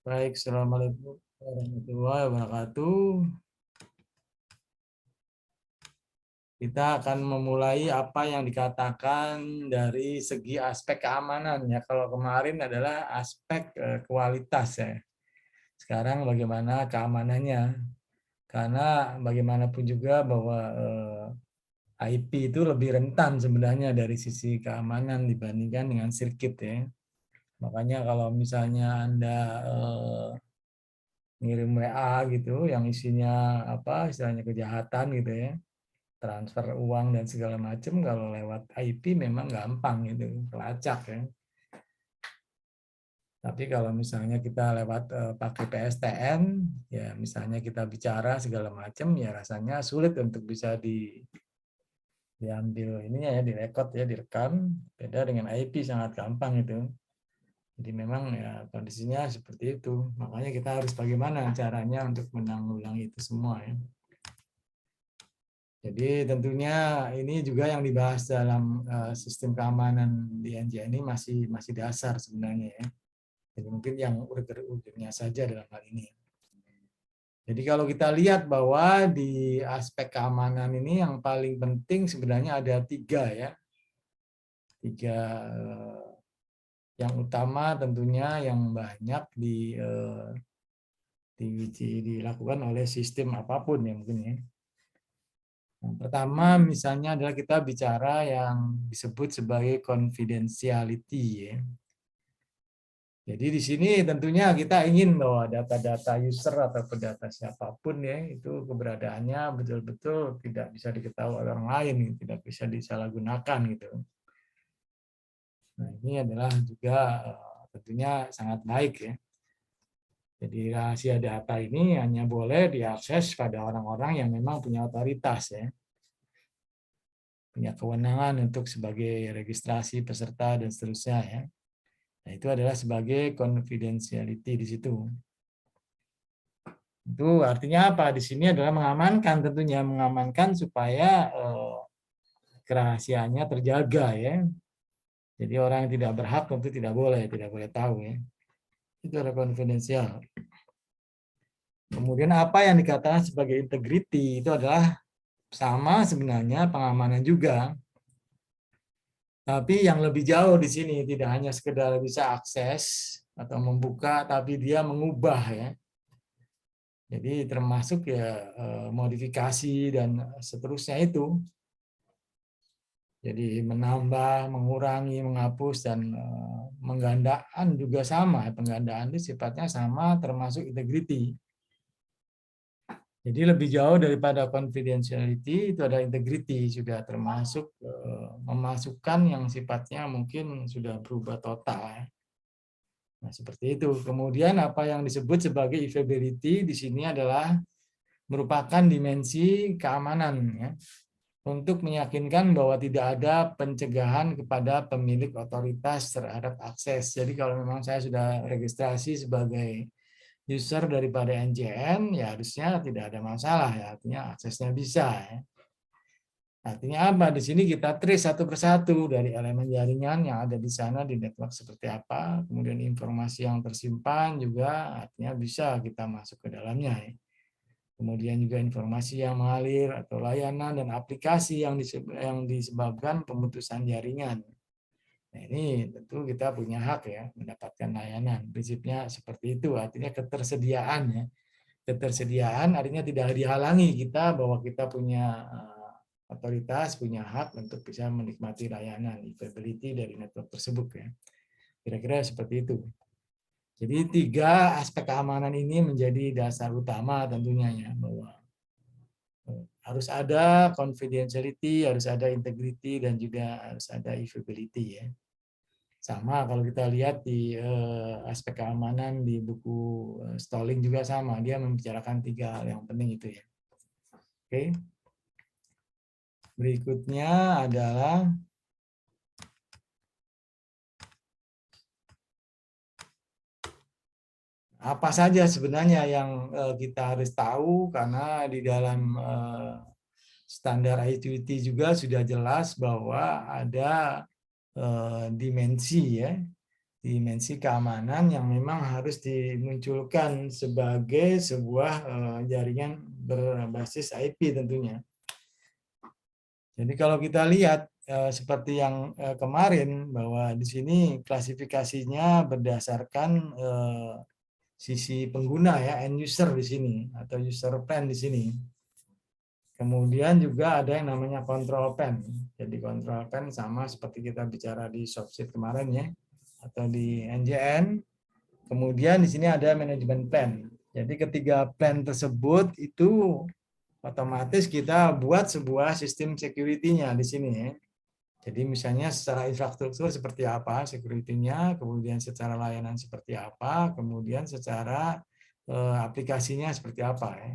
Baik, Assalamualaikum warahmatullahi wabarakatuh. Kita akan memulai apa yang dikatakan dari segi aspek keamanan ya. Kalau kemarin adalah aspek kualitas ya. Sekarang bagaimana keamanannya? Karena bagaimanapun juga bahwa IP itu lebih rentan sebenarnya dari sisi keamanan dibandingkan dengan sirkuit ya. Makanya kalau misalnya Anda ngirim WA gitu yang isinya apa istilahnya kejahatan gitu ya, transfer uang dan segala macam, kalau lewat IP memang gampang gitu, pelacak ya. Tapi kalau misalnya kita lewat pakai PSTN ya, misalnya kita bicara segala macam ya, rasanya sulit untuk bisa diambil ininya ya, direkod ya, direkam. Beda dengan IP sangat gampang itu. Jadi memang ya kondisinya seperti itu. Makanya kita harus bagaimana caranya untuk menanggulangi itu semua ya. Jadi tentunya ini juga yang dibahas dalam sistem keamanan di NJ ini masih dasar sebenarnya ya. Jadi mungkin yang urut-urutnya saja dalam hal ini. Jadi kalau kita lihat bahwa di aspek keamanan ini yang paling penting sebenarnya ada tiga ya. Tiga yang utama tentunya yang banyak dilakukan oleh sistem apapun ya mungkin ya. Yang pertama misalnya adalah kita bicara yang disebut sebagai confidentiality ya. Jadi di sini tentunya kita ingin bahwa data-data user atau data siapapun ya itu keberadaannya betul-betul tidak bisa diketahui orang lain, tidak bisa disalahgunakan gitu. Nah, ini adalah juga tentunya sangat baik ya. Jadi rahasia data ini hanya boleh diakses pada orang-orang yang memang punya otoritas ya. Punya kewenangan untuk sebagai registrasi peserta dan seterusnya ya. Nah, itu adalah sebagai confidentiality di situ. Itu artinya apa? Di sini adalah mengamankan, tentunya mengamankan supaya kerahasiaannya terjaga ya. Jadi orang yang tidak berhak tentu tidak boleh tahu ya. Itu adalah konfidensial. Kemudian apa yang dikatakan sebagai integrity itu adalah sama sebenarnya pengamanan juga. Tapi yang lebih jauh di sini tidak hanya sekedar bisa akses atau membuka, tapi dia mengubah ya. Jadi termasuk ya modifikasi dan seterusnya itu. Jadi menambah, mengurangi, menghapus, dan menggandaan juga sama. Penggandaan itu sifatnya sama termasuk integrity. Jadi lebih jauh daripada confidentiality itu ada integrity, sudah termasuk memasukkan yang sifatnya mungkin sudah berubah total. Nah, seperti itu. Kemudian apa yang disebut sebagai evaluability di sini adalah merupakan dimensi keamanan ya, untuk meyakinkan bahwa tidak ada pencegahan kepada pemilik otoritas terhadap akses. Jadi kalau memang saya sudah registrasi sebagai user daripada NJN, ya harusnya tidak ada masalah ya, artinya aksesnya bisa ya. Artinya apa? Di sini kita trace satu persatu dari elemen jaringan yang ada di sana di network seperti apa, kemudian informasi yang tersimpan juga artinya bisa kita masuk ke dalamnya ya. Kemudian juga informasi yang mengalir atau layanan dan aplikasi yang disebabkan pemutusan jaringan. Nah, ini tentu kita punya hak ya mendapatkan layanan. Prinsipnya seperti itu, artinya ketersediaan ya. Ketersediaan artinya tidak dihalangi kita bahwa kita punya otoritas, punya hak untuk bisa menikmati layanan availability dari network tersebut ya. Kira-kira seperti itu. Jadi tiga aspek keamanan ini menjadi dasar utama tentunya ya, bahwa harus ada confidentiality, harus ada integrity, dan juga harus ada availability ya. Sama kalau kita lihat di aspek keamanan di buku Stalling juga sama, dia membicarakan tiga hal yang penting itu ya. Oke. Berikutnya adalah apa saja sebenarnya yang kita harus tahu, karena di dalam standar ITUT juga sudah jelas bahwa ada dimensi ya, dimensi keamanan yang memang harus dimunculkan sebagai sebuah jaringan berbasis IP tentunya. Jadi kalau kita lihat seperti yang kemarin bahwa di sini klasifikasinya berdasarkan sisi pengguna ya, end user di sini atau user plan di sini. Kemudian juga ada yang namanya control plan. Jadi control plan sama seperti kita bicara di Shopsite kemarin ya, atau di NJN. Kemudian di sini ada manajemen plan. Jadi ketiga plan tersebut itu otomatis kita buat sebuah sistem security-nya di sini ya. Jadi misalnya secara infrastruktur seperti apa security-nya, kemudian secara layanan seperti apa, kemudian secara aplikasinya seperti apa ya.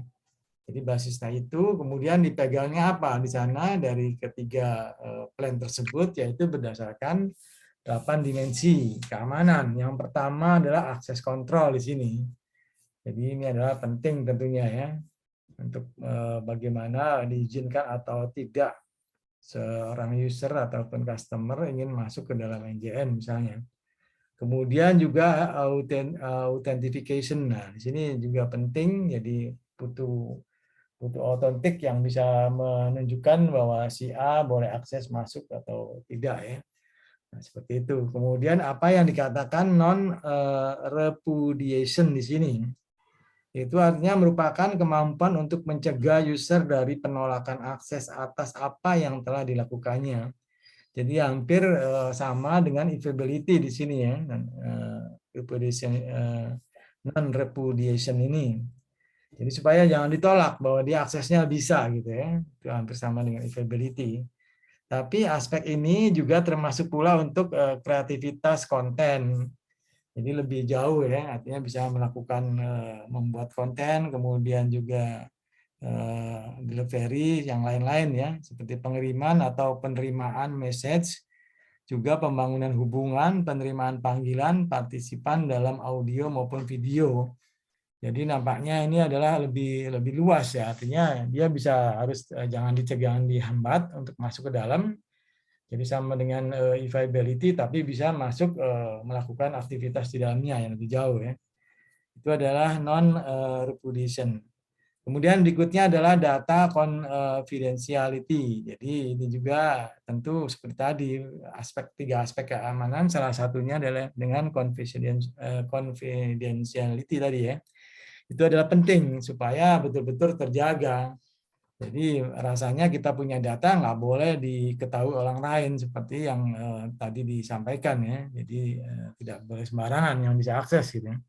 Jadi basisnya itu kemudian dipegangnya apa di sana dari ketiga plan tersebut, yaitu berdasarkan 8 dimensi keamanan. Yang pertama adalah akses kontrol di sini. Jadi ini adalah penting tentunya ya untuk bagaimana diizinkan atau tidak seorang user ataupun customer ingin masuk ke dalam NJN misalnya. Kemudian juga authentication. Nah, di sini juga penting, jadi butuh otentik yang bisa menunjukkan bahwa si A boleh akses masuk atau tidak ya. Nah, seperti itu. Kemudian apa yang dikatakan non repudiation di sini? Itu artinya merupakan kemampuan untuk mencegah user dari penolakan akses atas apa yang telah dilakukannya. Jadi hampir sama dengan evaluability di sini ya, non repudiation ini. Jadi supaya jangan ditolak bahwa dia aksesnya bisa gitu ya. Itu hampir sama dengan evaluability. Tapi aspek ini juga termasuk pula untuk kreativitas konten. Jadi lebih jauh ya, artinya bisa melakukan membuat konten, kemudian juga delivery yang lain-lain ya, seperti pengiriman atau penerimaan message, juga pembangunan hubungan, penerimaan panggilan, partisipan dalam audio maupun video. Jadi nampaknya ini adalah lebih luas ya, artinya dia bisa harus jangan dicegah, dihambat untuk masuk ke dalam. Jadi sama dengan evaluability, tapi bisa masuk melakukan aktivitas di dalamnya yang lebih jauh ya. Itu adalah non repudiation. Kemudian berikutnya adalah data confidentiality. Jadi ini juga tentu seperti tadi tiga aspek keamanan, salah satunya adalah dengan confidentiality tadi ya. Itu adalah penting supaya betul-betul terjaga. Jadi rasanya kita punya data nggak boleh diketahui orang lain seperti yang tadi disampaikan ya. Jadi tidak boleh sembarangan yang bisa akses gitu ya.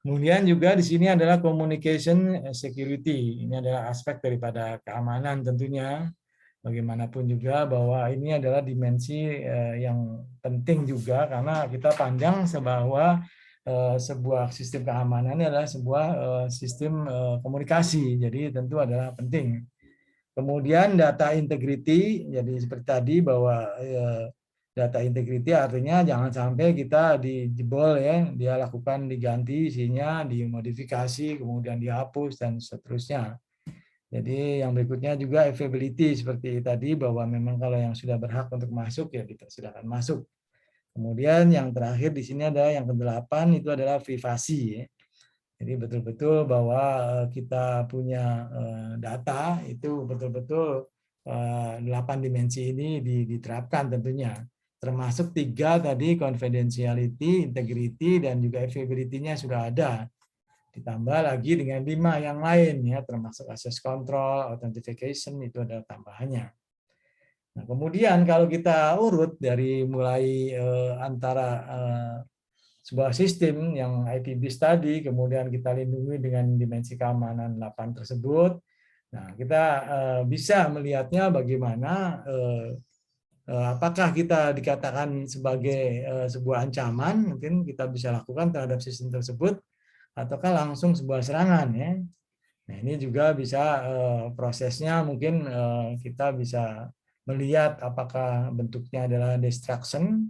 Kemudian juga di sini adalah communication security. Ini adalah aspek daripada keamanan tentunya. Bagaimanapun juga bahwa ini adalah dimensi yang penting juga karena kita pandang bahwa sebuah sistem keamanan adalah sebuah sistem komunikasi. Jadi tentu adalah penting. Kemudian data integrity, jadi seperti tadi bahwa data integrity artinya jangan sampai kita dijebol ya, dia lakukan diganti isinya, dimodifikasi, kemudian dihapus dan seterusnya. Jadi yang berikutnya juga availability seperti tadi bahwa memang kalau yang sudah berhak untuk masuk ya dipersilakan masuk. Kemudian yang terakhir di sini adalah yang ke-8 itu adalah privasi ya. Jadi betul-betul bahwa kita punya data itu betul-betul 8 dimensi ini diterapkan tentunya. Termasuk 3 tadi confidentiality, integrity, dan juga availability-nya sudah ada. Ditambah lagi dengan 5 yang lain ya, termasuk access control, authentication itu ada tambahannya. Nah, kemudian kalau kita urut dari mulai antara sebuah sistem yang IP-based tadi, kemudian kita lindungi dengan dimensi keamanan 8 tersebut. Nah, kita bisa melihatnya bagaimana apakah kita dikatakan sebagai sebuah ancaman, mungkin kita bisa lakukan terhadap sistem tersebut, ataukah langsung sebuah serangan ya. Nah, ini juga bisa prosesnya mungkin kita bisa melihat apakah bentuknya adalah destruction,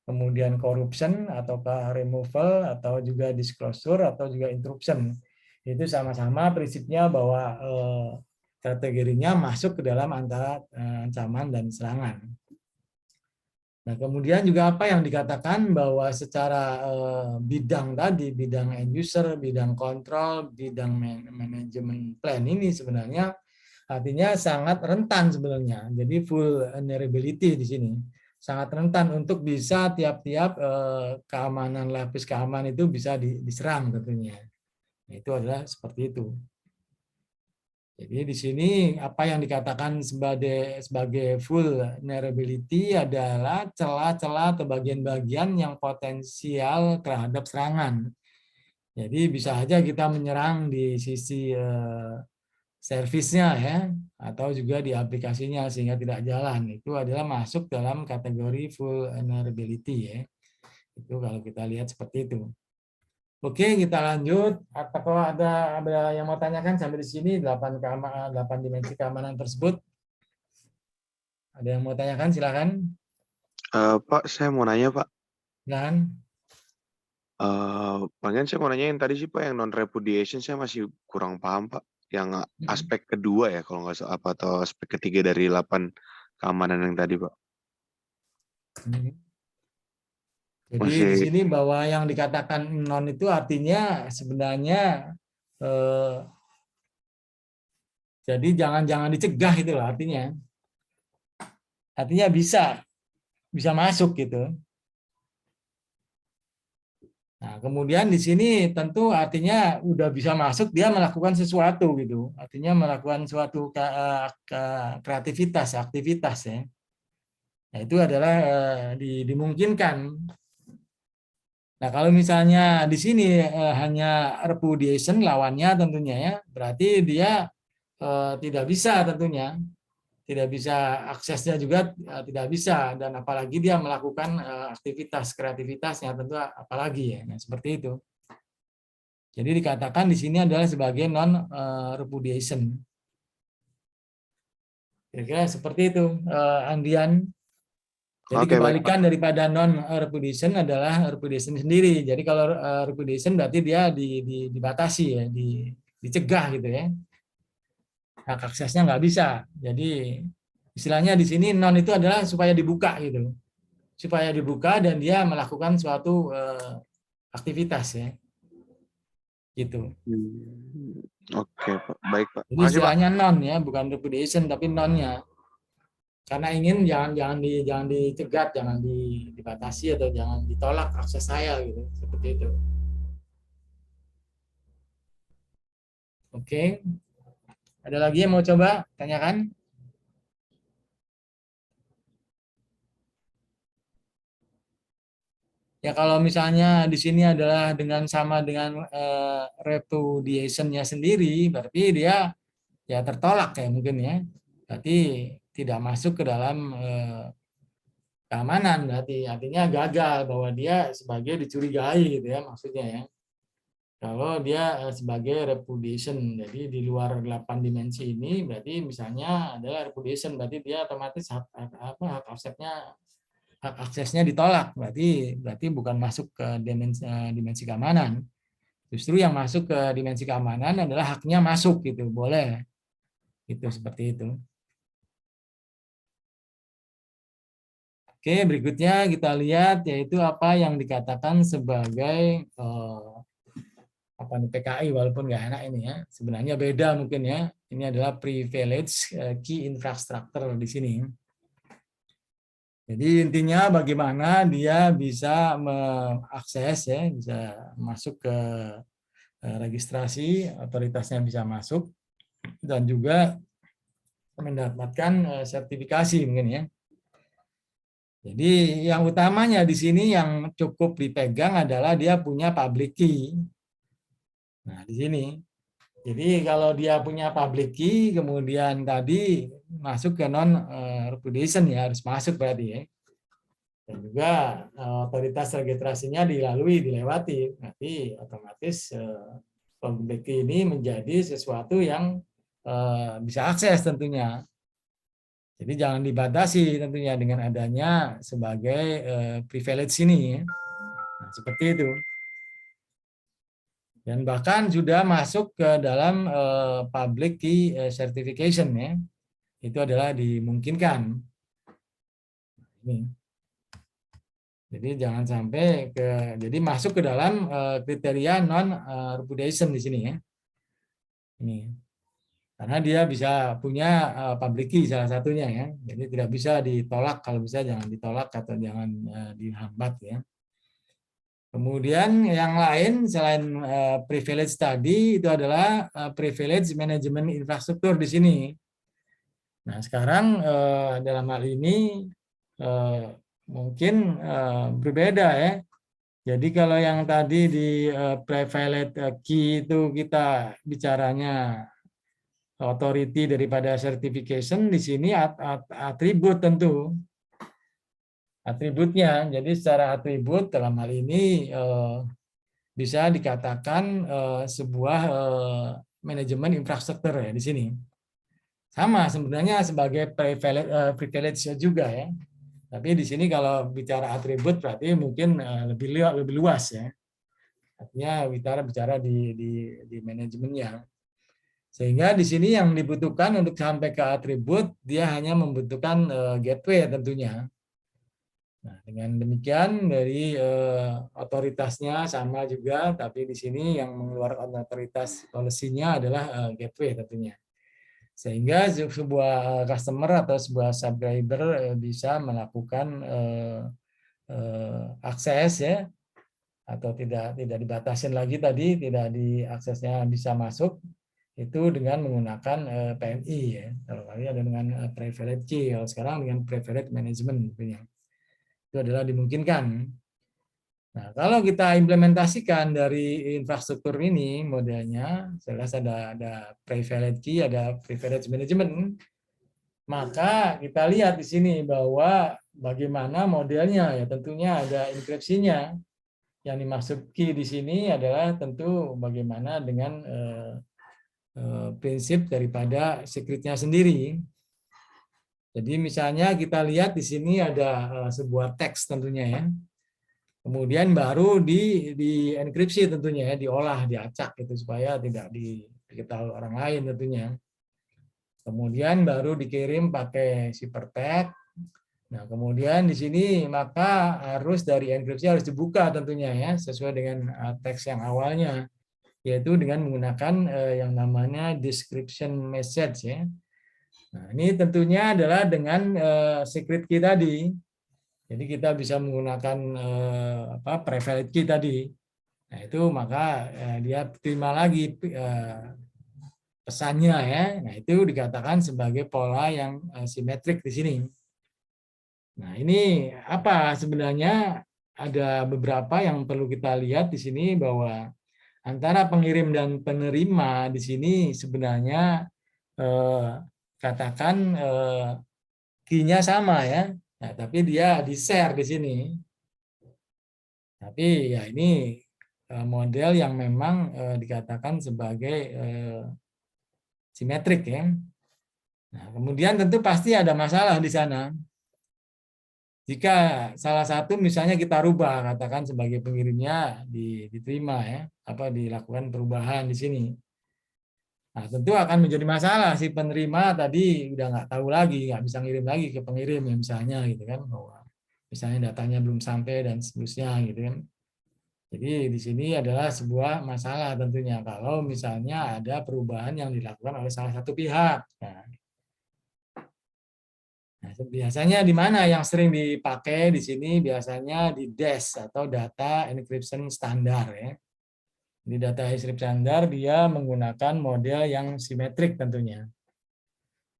kemudian corruption, ataukah removal, atau juga disclosure, atau juga interruption. Itu sama-sama prinsipnya bahwa kategorinya masuk ke dalam antara ancaman dan serangan. Nah, kemudian juga apa yang dikatakan bahwa secara bidang tadi, bidang end user, bidang kontrol, bidang manajemen plan ini sebenarnya artinya sangat rentan sebenarnya. Jadi full vulnerability di sini. Sangat rentan untuk bisa tiap-tiap keamanan, lapis keamanan itu bisa diserang tentunya. Nah, itu adalah seperti itu. Jadi di sini apa yang dikatakan sebagai full vulnerability adalah celah-celah atau bagian-bagian yang potensial terhadap serangan. Jadi bisa aja kita menyerang di sisi servisnya ya, atau juga di aplikasinya sehingga tidak jalan. Itu adalah masuk dalam kategori full vulnerability ya. Itu kalau kita lihat seperti itu. Oke, kita lanjut. Apakah ada yang mau tanyakan sampai di sini 8 dimensi keamanan tersebut? Ada yang mau tanyakan? Silakan. Pak, saya mau nanya, Pak. Dan Pengen saya mau nanya yang tadi sih, Pak, yang non-repudiation saya masih kurang paham, Pak. Yang aspek kedua ya, kalau nggak salah, apa, atau aspek ketiga dari 8 keamanan yang tadi, Pak. jadi di Masih, sini bahwa yang dikatakan non itu artinya sebenarnya jadi jangan dicegah itu loh artinya. Artinya bisa masuk gitu. Nah, kemudian di sini tentu artinya udah bisa masuk dia melakukan sesuatu gitu. Artinya melakukan suatu kreativitas, aktivitas ya. Nah, itu adalah dimungkinkan. Nah, kalau misalnya di sini hanya repudiation lawannya tentunya ya, berarti dia tidak bisa tentunya. Tidak bisa aksesnya juga tidak bisa dan apalagi dia melakukan aktivitas kreativitasnya tentu apalagi ya. Nah, seperti itu. Jadi dikatakan di sini adalah sebagai non repudiation. Kira-kira seperti itu, Andian. Jadi oke, baik, Pak. kebalikan daripada non repudiation adalah repudiation sendiri. Jadi kalau repudiation berarti dia dibatasi ya, dicegah gitu ya. Hak aksesnya nggak bisa. Jadi istilahnya di sini non itu adalah supaya dibuka gitu, supaya dibuka dan dia melakukan suatu aktivitas ya, gitu. Oke, Pak. Baik, Pak. Jadi Makasih, Pak. istilahnya non ya, bukan repudiation tapi nonnya. Karena ingin jangan dicegat, jangan dibatasi atau jangan ditolak akses saya gitu, seperti itu. Oke, ada lagi yang mau coba tanyakan? Ya kalau misalnya di sini adalah sama dengan repudiation-nya sendiri, berarti dia ya tertolak ya mungkin ya. Berarti tidak masuk ke dalam keamanan, berarti artinya gagal bahwa dia sebagai dicurigai gitu ya maksudnya ya. Kalau dia sebagai repudiation, jadi di luar 8 dimensi ini berarti misalnya adalah repudiation, berarti dia otomatis hak aksesnya ditolak, berarti bukan masuk ke dimensi keamanan. Justru yang masuk ke dimensi keamanan adalah haknya masuk gitu, boleh. Itu seperti itu. Oke, berikutnya kita lihat yaitu apa yang dikatakan sebagai apa nih PKI, walaupun nggak enak ini ya. Sebenarnya beda mungkin ya. Ini adalah privilege key infrastructure di sini. Jadi intinya bagaimana dia bisa mengakses ya, bisa masuk ke registrasi, otoritasnya bisa masuk dan juga mendapatkan sertifikasi mungkin ya. Jadi yang utamanya di sini yang cukup dipegang adalah dia punya public key. Nah, di sini. Jadi kalau dia punya public key, kemudian tadi masuk ke non repudiation ya, harus masuk berarti ya. Dan juga otoritas registrasinya dilewati. Nanti otomatis public key ini menjadi sesuatu yang bisa akses tentunya. Jadi jangan dibatasi tentunya dengan adanya sebagai privilege ini. Nah, seperti itu. Dan bahkan sudah masuk ke dalam public key certification ya. Itu adalah dimungkinkan. Ini. Jadi jangan sampai jadi masuk ke dalam kriteria non repudiation di sini ya. Ini. Karena dia bisa punya public key salah satunya ya. Jadi tidak bisa ditolak, kalau bisa jangan ditolak atau jangan dihambat ya. Kemudian yang lain selain privilege tadi itu adalah privilege manajemen infrastruktur di sini. Nah, sekarang dalam hal ini mungkin berbeda ya. Jadi kalau yang tadi di privilege key itu kita bicaranya authority daripada certification, di sini atribut tentu. Atributnya, jadi secara atribut dalam hal ini bisa dikatakan sebuah manajemen infrastruktur ya di sini. Sama sebenarnya sebagai privilege juga ya. Tapi di sini kalau bicara atribut berarti mungkin lebih luas ya. Artinya bicara di manajemennya. Sehingga di sini yang dibutuhkan untuk sampai ke atribut dia hanya membutuhkan gateway tentunya. Nah, dengan demikian dari otoritasnya sama juga, tapi di sini yang mengeluarkan otoritas policy-nya adalah gateway tentunya. Sehingga sebuah customer atau sebuah subscriber bisa melakukan akses ya, atau tidak dibatasin lagi tadi, tidak diaksesnya bisa masuk itu dengan menggunakan PMI ya. Kalau kali ada dengan privilege key, kalau sekarang dengan privilege management tentunya. Itu adalah dimungkinkan. Nah, kalau kita implementasikan dari infrastruktur ini modelnya, jelas ada privilege key, ada privilege management, maka kita lihat di sini bahwa bagaimana modelnya ya, tentunya ada enkripsinya. Yang dimaksud key di sini adalah tentu bagaimana dengan prinsip daripada secret-nya sendiri. Jadi misalnya kita lihat di sini ada sebuah teks tentunya ya. Kemudian baru di enkripsi tentunya ya, diolah, diacak gitu supaya tidak diketahui orang lain tentunya. Kemudian baru dikirim pakai ciphertext. Nah, kemudian di sini maka harus dari enkripsi harus dibuka tentunya ya, sesuai dengan teks yang awalnya, yaitu dengan menggunakan yang namanya description message ya. Nah, ini tentunya adalah dengan secret key tadi. Jadi kita bisa menggunakan privilege key tadi. Nah, itu maka dia terima lagi pesannya ya. Nah, itu dikatakan sebagai pola yang simetrik di sini. Nah, ini apa sebenarnya? Ada beberapa yang perlu kita lihat di sini bahwa antara pengirim dan penerima di sini sebenarnya katakan key-nya sama ya. Nah, tapi dia di-share di sini. Tapi ya ini model yang memang dikatakan sebagai simetrik ya. Nah, kemudian tentu pasti ada masalah di sana. Jika salah satu misalnya kita rubah, katakan sebagai pengirimnya diterima ya, apa dilakukan perubahan di sini. Nah, tentu akan menjadi masalah si penerima tadi udah nggak tahu lagi, nggak bisa ngirim lagi ke pengirim ya misalnya gitu kan, bahwa misalnya datanya belum sampai dan seterusnya gitu kan. Jadi di sini adalah sebuah masalah tentunya kalau misalnya ada perubahan yang dilakukan oleh salah satu pihak. Nah, biasanya di mana yang sering dipakai di sini? Biasanya di DES atau data encryption standar ya. Di data encryption standar dia menggunakan model yang simetrik tentunya.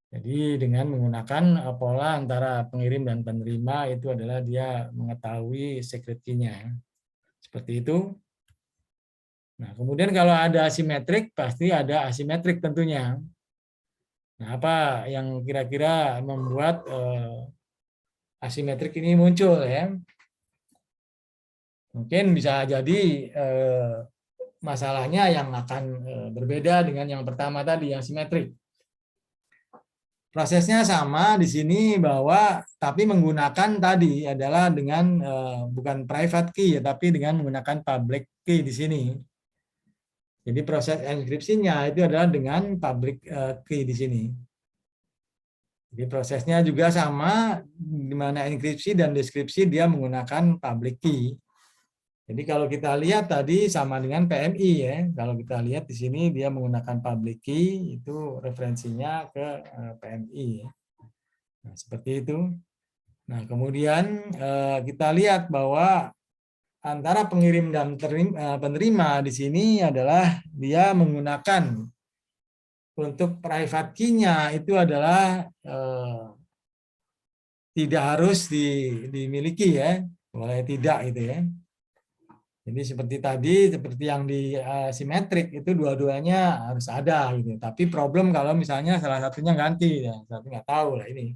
Jadi dengan menggunakan pola antara pengirim dan penerima itu adalah dia mengetahui secret key-nya. Seperti itu. Nah, kemudian kalau ada asimetrik pasti ada asimetrik tentunya. Nah, apa yang kira-kira membuat asimetrik ini muncul ya? Mungkin bisa jadi masalahnya yang akan berbeda dengan yang pertama tadi, yang simetrik. Prosesnya sama di sini bahwa tapi menggunakan tadi adalah dengan bukan private key ya, tapi dengan menggunakan public key di sini. Jadi proses enkripsinya itu adalah dengan public key di sini. Jadi prosesnya juga sama, di mana enkripsi dan deskripsi dia menggunakan public key. Jadi kalau kita lihat tadi sama dengan PMI ya. Kalau kita lihat di sini dia menggunakan public key, itu referensinya ke PMI. Nah, seperti itu. Nah, kemudian kita lihat bahwa antara pengirim dan penerima di sini adalah dia menggunakan untuk private key-nya itu adalah tidak harus dimiliki ya, boleh tidak gitu ya. Jadi seperti tadi, seperti yang di simetrik itu dua-duanya harus ada gitu. Tapi problem kalau misalnya salah satunya ganti ya, satu nggak tahu lah ini.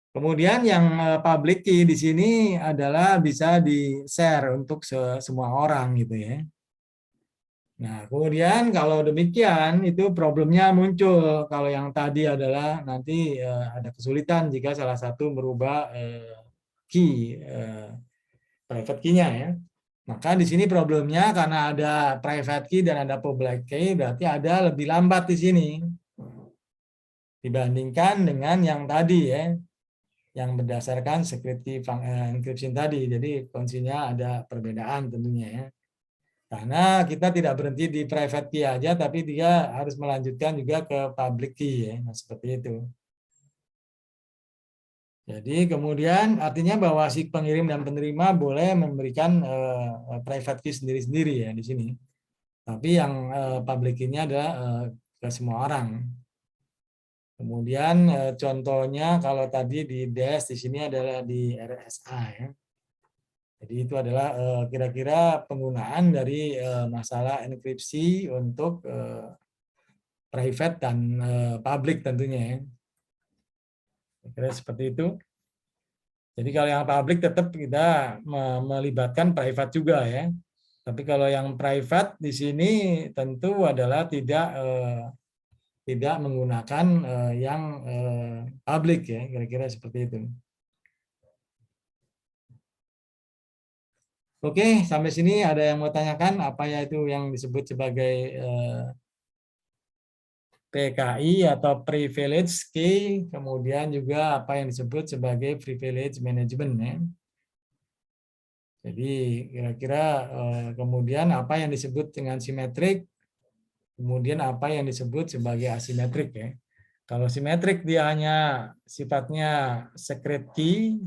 Kemudian yang public key di sini adalah bisa di-share untuk semua orang gitu ya. Nah, kemudian kalau demikian itu problemnya muncul. Kalau yang tadi adalah nanti ada kesulitan jika salah satu merubah key private key-nya ya. Maka di sini problemnya karena ada private key dan ada public key, berarti ada lebih lambat di sini dibandingkan dengan yang tadi ya, yang berdasarkan security encryption tadi. Jadi kuncinya ada perbedaan tentunya ya. Karena kita tidak berhenti di private key aja, tapi dia harus melanjutkan juga ke public key ya, nah, seperti itu. Jadi kemudian artinya bahwa si pengirim dan penerima boleh memberikan private key sendiri-sendiri ya di sini. Tapi yang public key-nya adalah ke semua orang. Kemudian contohnya kalau tadi di DES di sini adalah di RSA ya. Jadi itu adalah kira-kira penggunaan dari masalah enkripsi untuk private dan public tentunya ya. Kira seperti itu. Jadi kalau yang public tetap kita melibatkan private juga ya. Tapi kalau yang private di sini tentu adalah tidak menggunakan yang public ya, kira-kira seperti itu. Oke, sampai sini ada yang mau tanyakan apa ya itu yang disebut sebagai PKI atau privilege key, kemudian juga apa yang disebut sebagai privilege management ya. Jadi kira-kira kemudian apa yang disebut dengan simetrik, kemudian apa yang disebut sebagai asimetrik ya. Kalau simetrik dia hanya sifatnya secret key,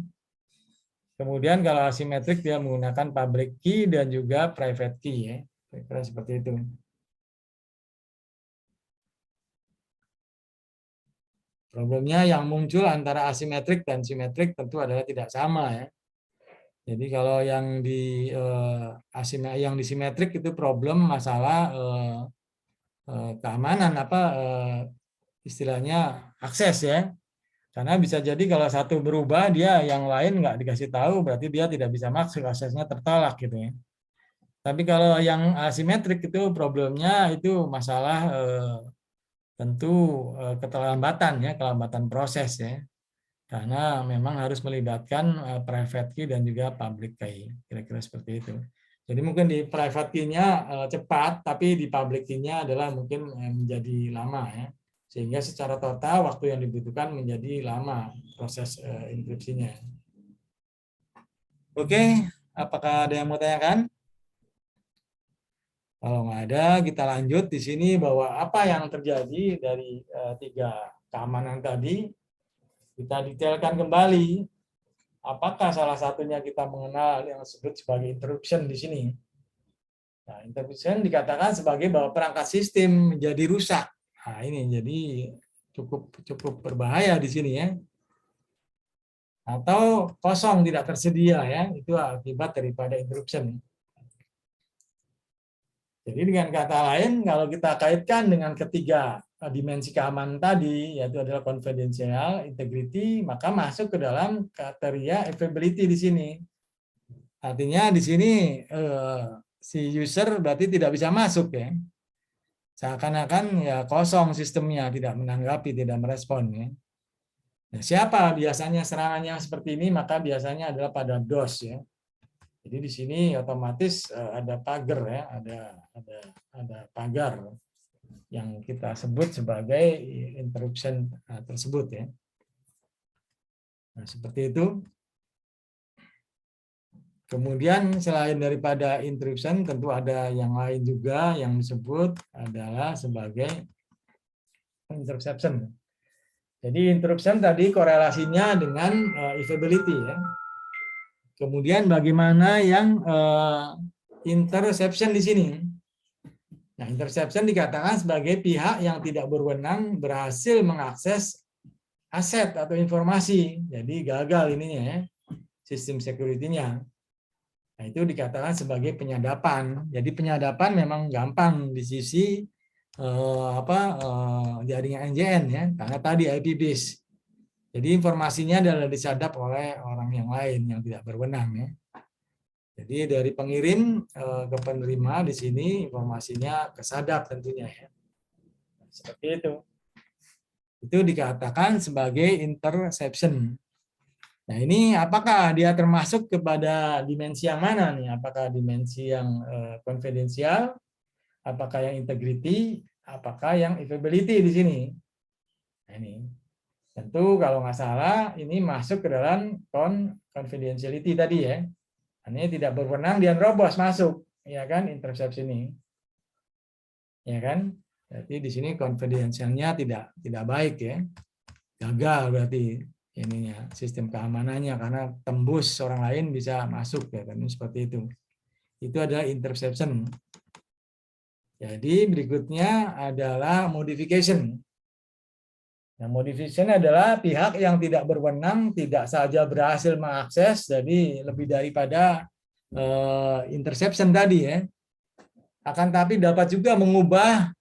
kemudian kalau asimetrik dia menggunakan public key dan juga private key ya. Kira-kira seperti itu. Problemnya yang muncul antara asimetrik dan simetrik tentu adalah tidak sama ya. Jadi kalau yang di simetrik itu problem masalah keamanan istilahnya akses ya. Karena bisa jadi kalau satu berubah dia yang lain nggak dikasih tahu berarti dia tidak bisa masuk, aksesnya tertolak gitu ya. Tapi kalau yang asimetrik itu problemnya itu masalah tentu keterlambatan ya, kelambatan proses ya. Karena memang harus melibatkan private key dan juga public key, kira-kira seperti itu. Jadi mungkin di private key-nya cepat, tapi di public key-nya adalah mungkin menjadi lama ya. Sehingga secara total waktu yang dibutuhkan menjadi lama proses enkripsinya. Oke, apakah ada yang mau tanyakan? Kalau nggak ada, kita lanjut di sini bahwa apa yang terjadi dari 3 keamanan tadi, kita detailkan kembali. Apakah salah satunya kita mengenal yang disebut sebagai interruption di sini? Nah, interruption dikatakan sebagai bahwa perangkat sistem menjadi rusak. Nah, ini jadi cukup berbahaya di sini ya. Atau kosong tidak tersedia ya, itu akibat daripada interruption. Jadi dengan kata lain, kalau kita kaitkan dengan ketiga dimensi keamanan tadi, yaitu adalah confidential, integrity, maka masuk ke dalam kriteria availability di sini. Artinya di sini si user berarti tidak bisa masuk ya. Seakan-akan ya kosong sistemnya, tidak menanggapi, tidak merespon ya. Nah, siapa biasanya serangan yang seperti ini? Maka biasanya adalah pada DOS ya. Jadi di sini otomatis ada pagar ya, ada pagar. yang kita sebut sebagai interruption tersebut ya. Nah, seperti itu. Kemudian selain daripada interruption, tentu ada yang lain juga yang disebut adalah sebagai interception. Jadi interruption tadi korelasinya dengan evaluability ya. Kemudian bagaimana yang interception di sini? Nah, interception dikatakan sebagai pihak yang tidak berwenang berhasil mengakses aset atau informasi. Jadi gagal ininya ya, sistem security-nya. Nah, itu dikatakan sebagai penyadapan. Jadi penyadapan memang gampang di sisi jaringan NJN ya, karena tadi IP base. Jadi informasinya adalah disadap oleh orang yang lain yang tidak berwenang ya. Jadi dari pengirim ke penerima di sini informasinya kesadap tentunya ya. Seperti itu. Itu dikatakan sebagai interception. Nah, ini apakah dia termasuk kepada dimensi yang mana nih? Apakah dimensi yang konfidensial, apakah yang integrity, apakah yang availability di sini? Nah, ini tentu kalau nggak salah ini masuk ke dalam confidentiality tadi ya. Ini tidak berwenang dia robos masuk, ya kan? Interception ini, ya kan? Jadi di sini confidentialnya tidak baik ya, gagal berarti ininya sistem keamanannya karena tembus orang lain bisa masuk ya kan, seperti itu adalah interception. Jadi berikutnya adalah modification. Nah, modification adalah pihak yang tidak berwenang tidak saja berhasil mengakses, jadi lebih daripada interception tadi ya, akan tapi dapat juga mengubah,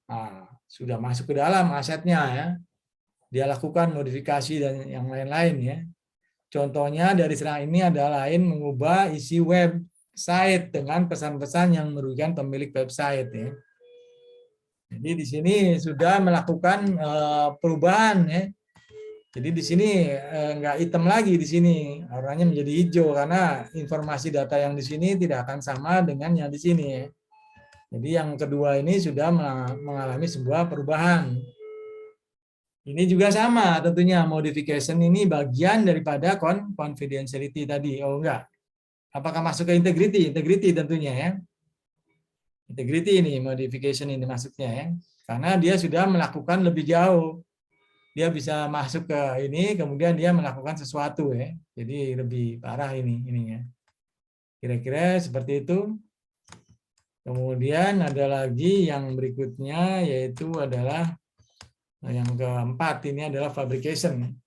sudah masuk ke dalam asetnya ya, dia lakukan modifikasi dan yang lain-lain ya. Contohnya dari serangan ini adalah lain mengubah isi website dengan pesan-pesan yang merugikan pemilik website ya. Jadi di sini sudah melakukan perubahan ya. Jadi di sini nggak hitam lagi di sini, warnanya menjadi hijau karena informasi data yang di sini tidak akan sama dengan yang di sini ya. Jadi yang kedua ini sudah mengalami sebuah perubahan. Ini juga sama tentunya, modification ini bagian daripada confidentiality tadi. Oh enggak. Apakah masuk ke integrity? Integrity tentunya ya. Integrity ini, modification ini masuknya ya. Karena dia sudah melakukan lebih jauh. Dia bisa masuk ke ini, kemudian dia melakukan sesuatu ya. Jadi lebih parah ininya. Kira-kira seperti itu. Kemudian ada lagi yang berikutnya, yaitu adalah yang keempat, ini adalah fabrication.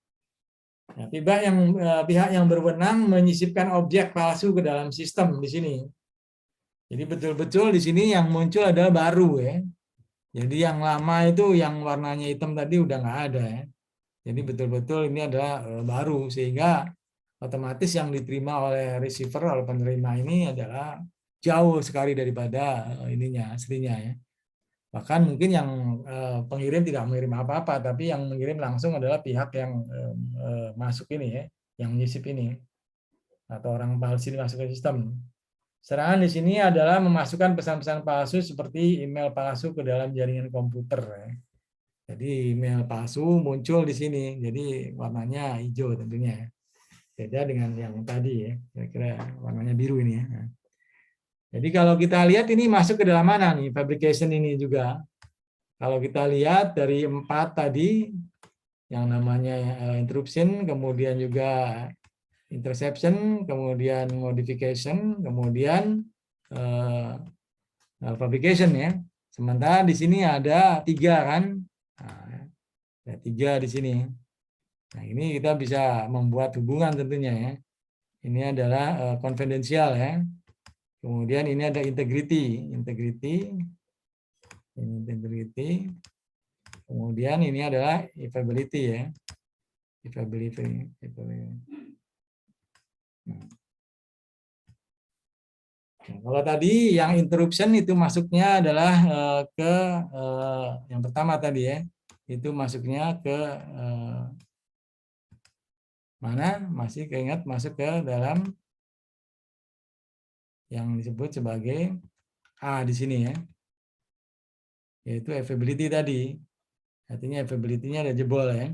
Nah, pihak yang berwenang menyisipkan objek palsu ke dalam sistem di sini. Jadi betul-betul di sini yang muncul adalah baru ya. Jadi yang lama itu yang warnanya hitam tadi udah nggak ada ya. Jadi betul-betul ini adalah baru, sehingga otomatis yang diterima oleh receiver, oleh penerima ini adalah jauh sekali daripada ininya aslinya ya. Bahkan mungkin yang pengirim tidak mengirim apa-apa, tapi yang mengirim langsung adalah pihak yang masuk ini ya, yang nyisip ini, atau orang palsu masuk ke sistem. Serangan di sini adalah memasukkan pesan-pesan palsu seperti email palsu ke dalam jaringan komputer. Ya. Jadi email palsu muncul di sini, jadi warnanya hijau tentunya. Beda dengan yang tadi ya, kira-kira warnanya biru ini ya. Jadi kalau kita lihat ini masuk ke dalam mana nih fabrication ini juga. Kalau kita lihat dari 4 tadi, yang namanya interruption, kemudian juga interception, kemudian modification, kemudian fabrication ya. Sementara di sini ada 3 kan, ada 3 di sini. Nah ini kita bisa membuat hubungan tentunya ya. Ini adalah confidential ya. Kemudian ini ada integrity. Kemudian ini adalah availability ya. Availability. Nah, kalau tadi yang interruption itu masuknya adalah ke yang pertama tadi ya. Itu masuknya ke mana? Masih keingat masuk ke dalam yang disebut sebagai A di sini ya. yaitu availability tadi. Artinya availability-nya ada jebol ya.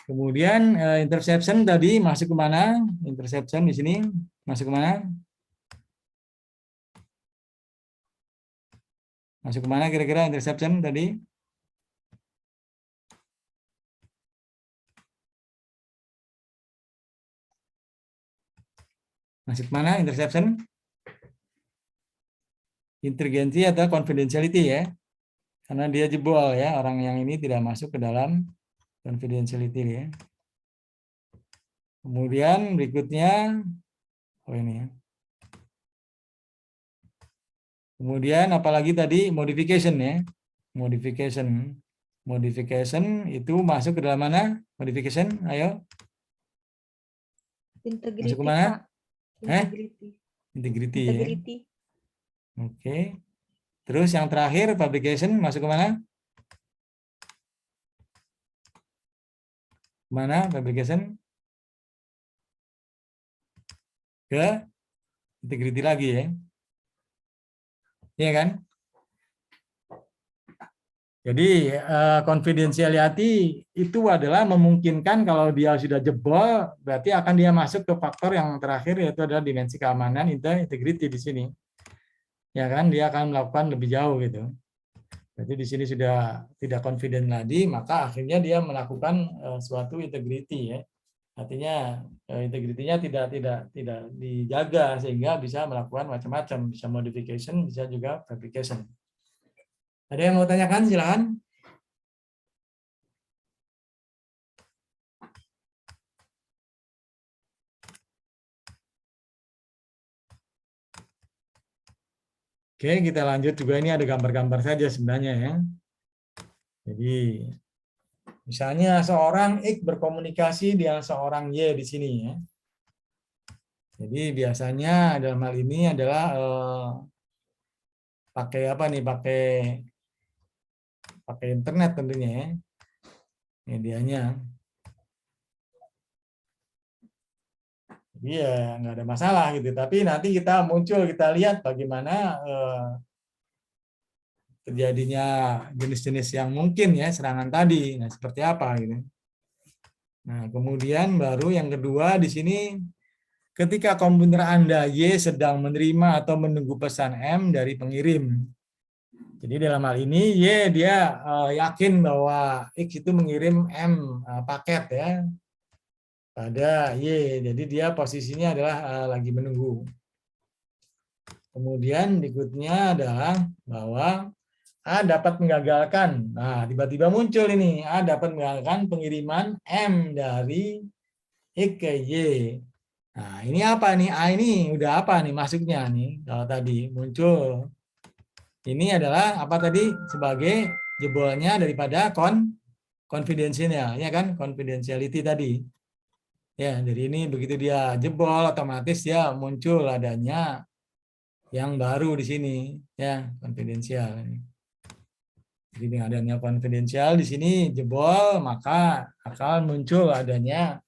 Kemudian interception tadi masuk ke mana? Interception di sini masuk ke mana? Masuk ke mana kira-kira interception tadi? Masuk ke mana interception? Inteligensi atau confidentiality ya? Karena dia jebol ya, orang yang ini tidak masuk ke dalam confidentiality ya. Kemudian berikutnya, oh ini ya. Kemudian apalagi tadi modification ya, modification, modification itu masuk ke dalam mana? Modification, ayo. Integrity, Masuk ke mana? Pak. Integrity. Integrity ya. Integrity. Oke. Terus yang terakhir publication masuk ke mana? Mana publication? Ke integrity lagi ya. Iya kan? Jadi confidentiality itu adalah memungkinkan kalau dia sudah jebol, berarti akan dia masuk ke faktor yang terakhir yaitu adalah dimensi keamanan, integrity di sini. Ya kan, dia akan melakukan lebih jauh gitu. Jadi di sini sudah tidak confident lagi, maka akhirnya dia melakukan suatu integrity ya. Artinya integritinya tidak dijaga sehingga bisa melakukan macam-macam, bisa modification, bisa juga fabrication. Ada yang mau tanyakan silakan. Oke, kita lanjut juga ini ada gambar-gambar saja sebenarnya ya. Jadi misalnya seorang X berkomunikasi dengan seorang Y di sini ya. Jadi biasanya dalam hal ini adalah pakai apa nih? Pakai internet tentunya ya. Medianya. Jadi ya nggak ada masalah gitu. Tapi nanti kita lihat bagaimana terjadinya jenis-jenis yang mungkin ya serangan tadi. Nah, seperti apa gitu. Nah, kemudian baru yang kedua di sini ketika komputer Anda Y sedang menerima atau menunggu pesan M dari pengirim. Jadi dalam hal ini Y dia yakin bahwa X itu mengirim M paket ya pada Y. Jadi dia posisinya adalah lagi menunggu. Kemudian berikutnya adalah bahwa A dapat menggagalkan. Nah, tiba-tiba muncul ini A dapat menggagalkan pengiriman M dari X ke Y. Nah, ini apa nih? A ini udah apa nih masuknya nih? Kalau tadi muncul. Ini adalah apa tadi? Sebagai jebolnya daripada confidentialnya, ya kan? Confidentiality tadi. Ya, dari ini begitu dia jebol otomatis dia muncul adanya yang baru di sini, ya, confidential. Jadi dengan adanya confidential di sini jebol, maka akan muncul adanya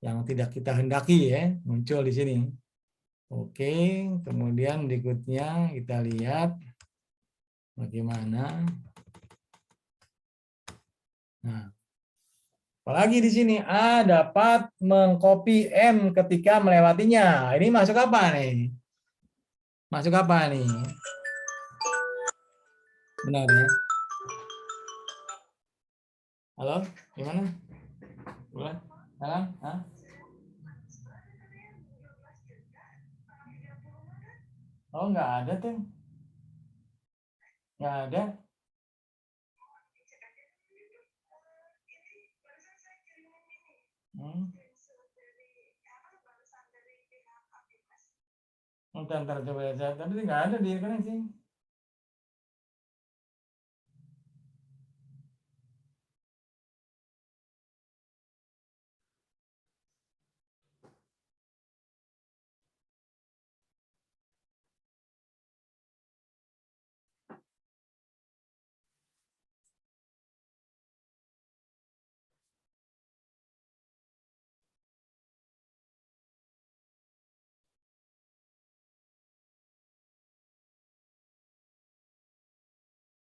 yang tidak kita hendaki ya, muncul di sini. Oke, kemudian berikutnya kita lihat bagaimana. Nah, apalagi di sini A dapat mengcopy M ketika melewatinya. Ini masuk apa nih? Masuk apa nih? Benar ya? Halo, gimana? Boleh? Salam? Hah? Oh, nggak ada tuh. Nggak ada. Ntar coba ya. Tapi nggak ada di rekening sih.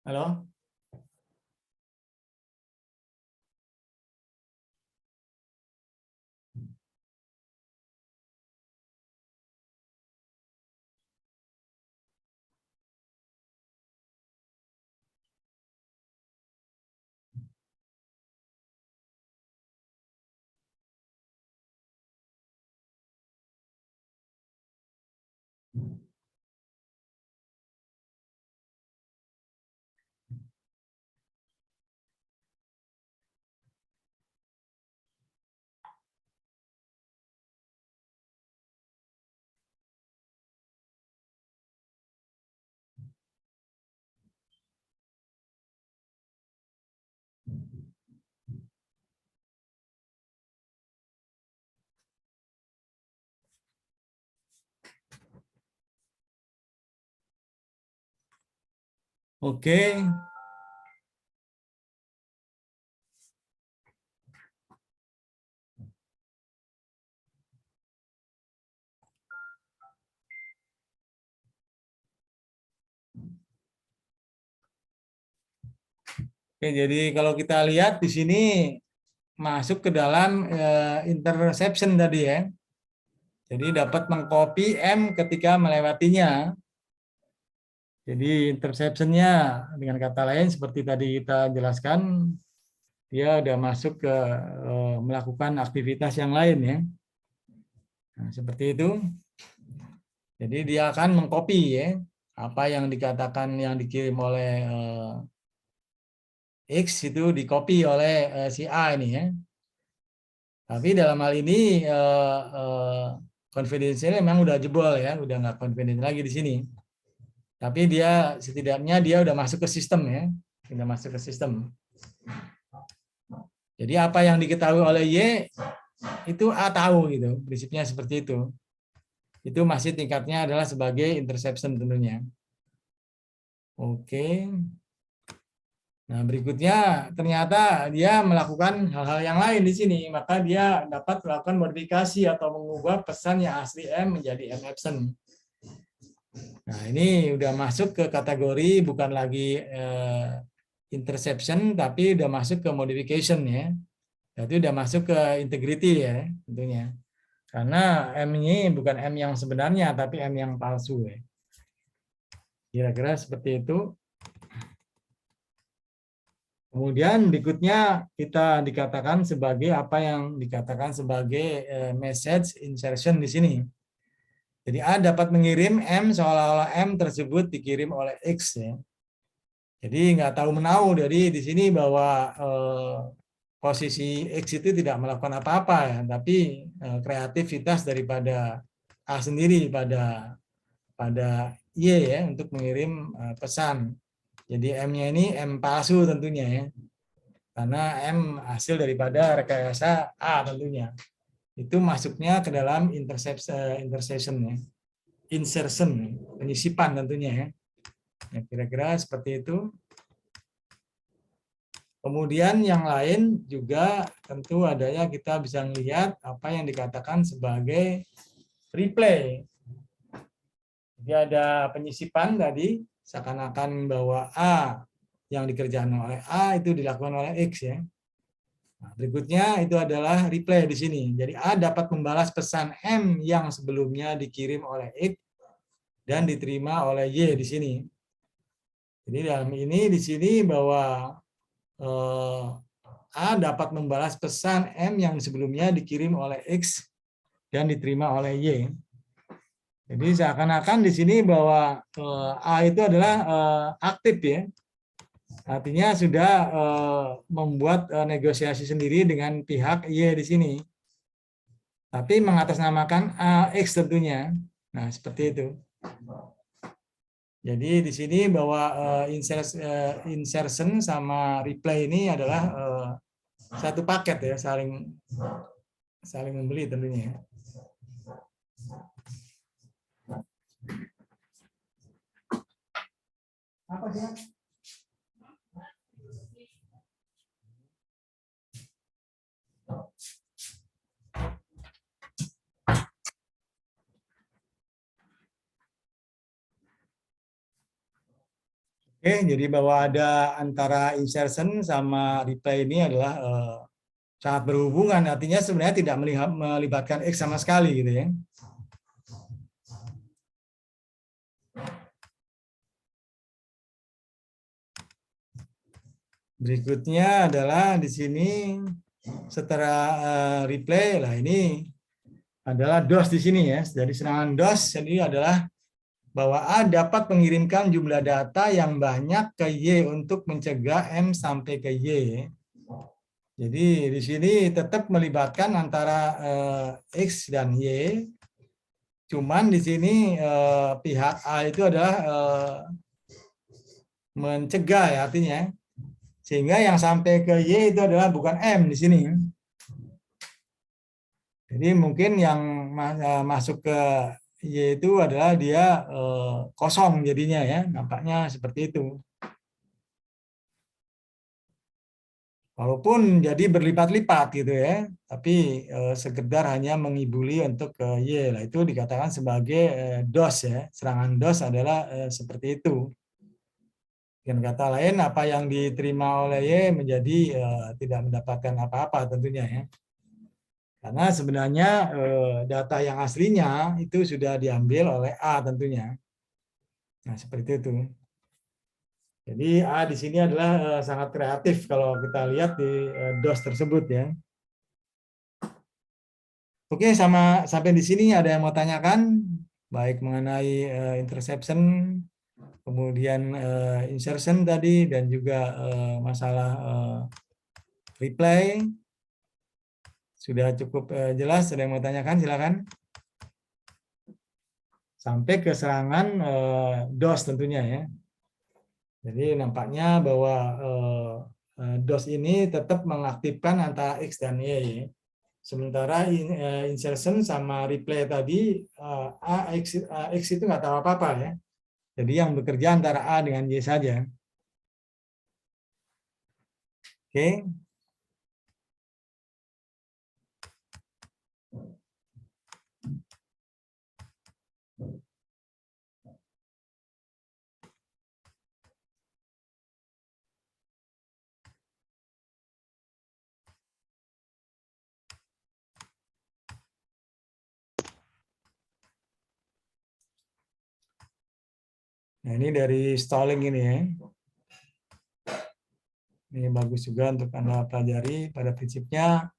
Halo? Oke. Oke, jadi kalau kita lihat di sini masuk ke dalam interception tadi ya. Jadi dapat mengcopy M ketika melewatinya. Jadi interception-nya dengan kata lain seperti tadi kita jelaskan, dia udah masuk ke melakukan aktivitas yang lain ya. Nah, seperti itu. Jadi dia akan mengcopy ya apa yang dikatakan yang dikirim oleh X itu di-copy oleh si A ini ya. Tapi dalam hal ini confidential memang udah jebol ya, udah nggak confident lagi di sini. Tapi dia setidaknya dia udah masuk ke sistem ya, udah masuk ke sistem. Jadi apa yang diketahui oleh Y itu A tahu gitu, prinsipnya seperti itu. Itu masih tingkatnya adalah sebagai interception tentunya. Oke. Nah, berikutnya ternyata dia melakukan hal-hal yang lain di sini, maka dia dapat melakukan modifikasi atau mengubah pesan yang asli M menjadi M absent. Nah, ini udah masuk ke kategori bukan lagi interception, tapi udah masuk ke modification ya. Jadi udah masuk ke integrity ya tentunya. Karena M ini bukan M yang sebenarnya, tapi M yang palsu ya. Kira-kira seperti itu. Kemudian berikutnya kita dikatakan sebagai apa yang dikatakan sebagai message insertion di sini. Jadi A dapat mengirim M seolah-olah M tersebut dikirim oleh X ya. Jadi nggak tahu menahu dari di sini bahwa posisi X itu tidak melakukan apa-apa ya, tapi kreativitas daripada A sendiri pada Y ya untuk mengirim pesan. Jadi M-nya ini M palsu tentunya ya. Karena M hasil daripada rekayasa A tentunya. Itu masuknya ke dalam intersection ya. Insertion, penyisipan tentunya ya. Ya, kira-kira seperti itu. Kemudian yang lain juga tentu adanya kita bisa melihat apa yang dikatakan sebagai replay. Jadi ada penyisipan tadi seakan-akan bahwa A yang dikerjakan oleh A itu dilakukan oleh X ya. Nah, berikutnya itu adalah replay di sini. Jadi A dapat membalas pesan M yang sebelumnya dikirim oleh X dan diterima oleh Y di sini. Jadi dalam ini di sini bahwa A dapat membalas pesan M yang sebelumnya dikirim oleh X dan diterima oleh Y. Jadi seakan-akan di sini bahwa A itu adalah aktif ya. Artinya sudah membuat negosiasi sendiri dengan pihak Y di sini. Tapi mengatasnamakan X tentunya. Nah, seperti itu. Jadi di sini bahwa insertion sama replay ini adalah satu paket ya, saling membeli tentunya. Apa sih? Oke, jadi bahwa ada antara insertion sama replay ini adalah sangat berhubungan, artinya sebenarnya tidak melibatkan X sama sekali gitu ya. Berikutnya adalah di sini setelah replay, lah ini adalah DOS di sini ya. Jadi serangan DOS ini adalah bahwa A dapat mengirimkan jumlah data yang banyak ke Y untuk mencegah M sampai ke Y. Jadi di sini tetap melibatkan antara X dan Y. Cuman di sini pihak A itu adalah mencegah ya artinya. Sehingga yang sampai ke Y itu adalah bukan M di sini. Jadi mungkin yang masuk ke Y itu adalah dia kosong jadinya ya, nampaknya seperti itu. Walaupun jadi berlipat-lipat gitu ya, tapi sekedar hanya mengibuli untuk ke Y lah, itu dikatakan sebagai DOS ya. Serangan DOS adalah seperti itu. Dengan kata lain, apa yang diterima oleh Y menjadi tidak mendapatkan apa-apa tentunya ya. Karena sebenarnya data yang aslinya itu sudah diambil oleh A tentunya. Nah, seperti itu. Jadi A di sini adalah sangat kreatif kalau kita lihat di DOS tersebut ya. Oke, sampai di sini ada yang mau tanyakan baik mengenai interception, kemudian insertion tadi dan juga masalah replay. Sudah cukup jelas, ada yang mau tanyakan silakan. Sampai ke serangan DOS tentunya ya. Jadi nampaknya bahwa DOS ini tetap mengaktifkan antara X dan Y. Sementara insertion sama replay tadi X itu nggak tahu apa-apa ya. Jadi yang bekerja antara A dengan Y saja. Oke. Nah, ini dari stalling ini ya. Ini bagus juga untuk Anda pelajari. Pada prinsipnya,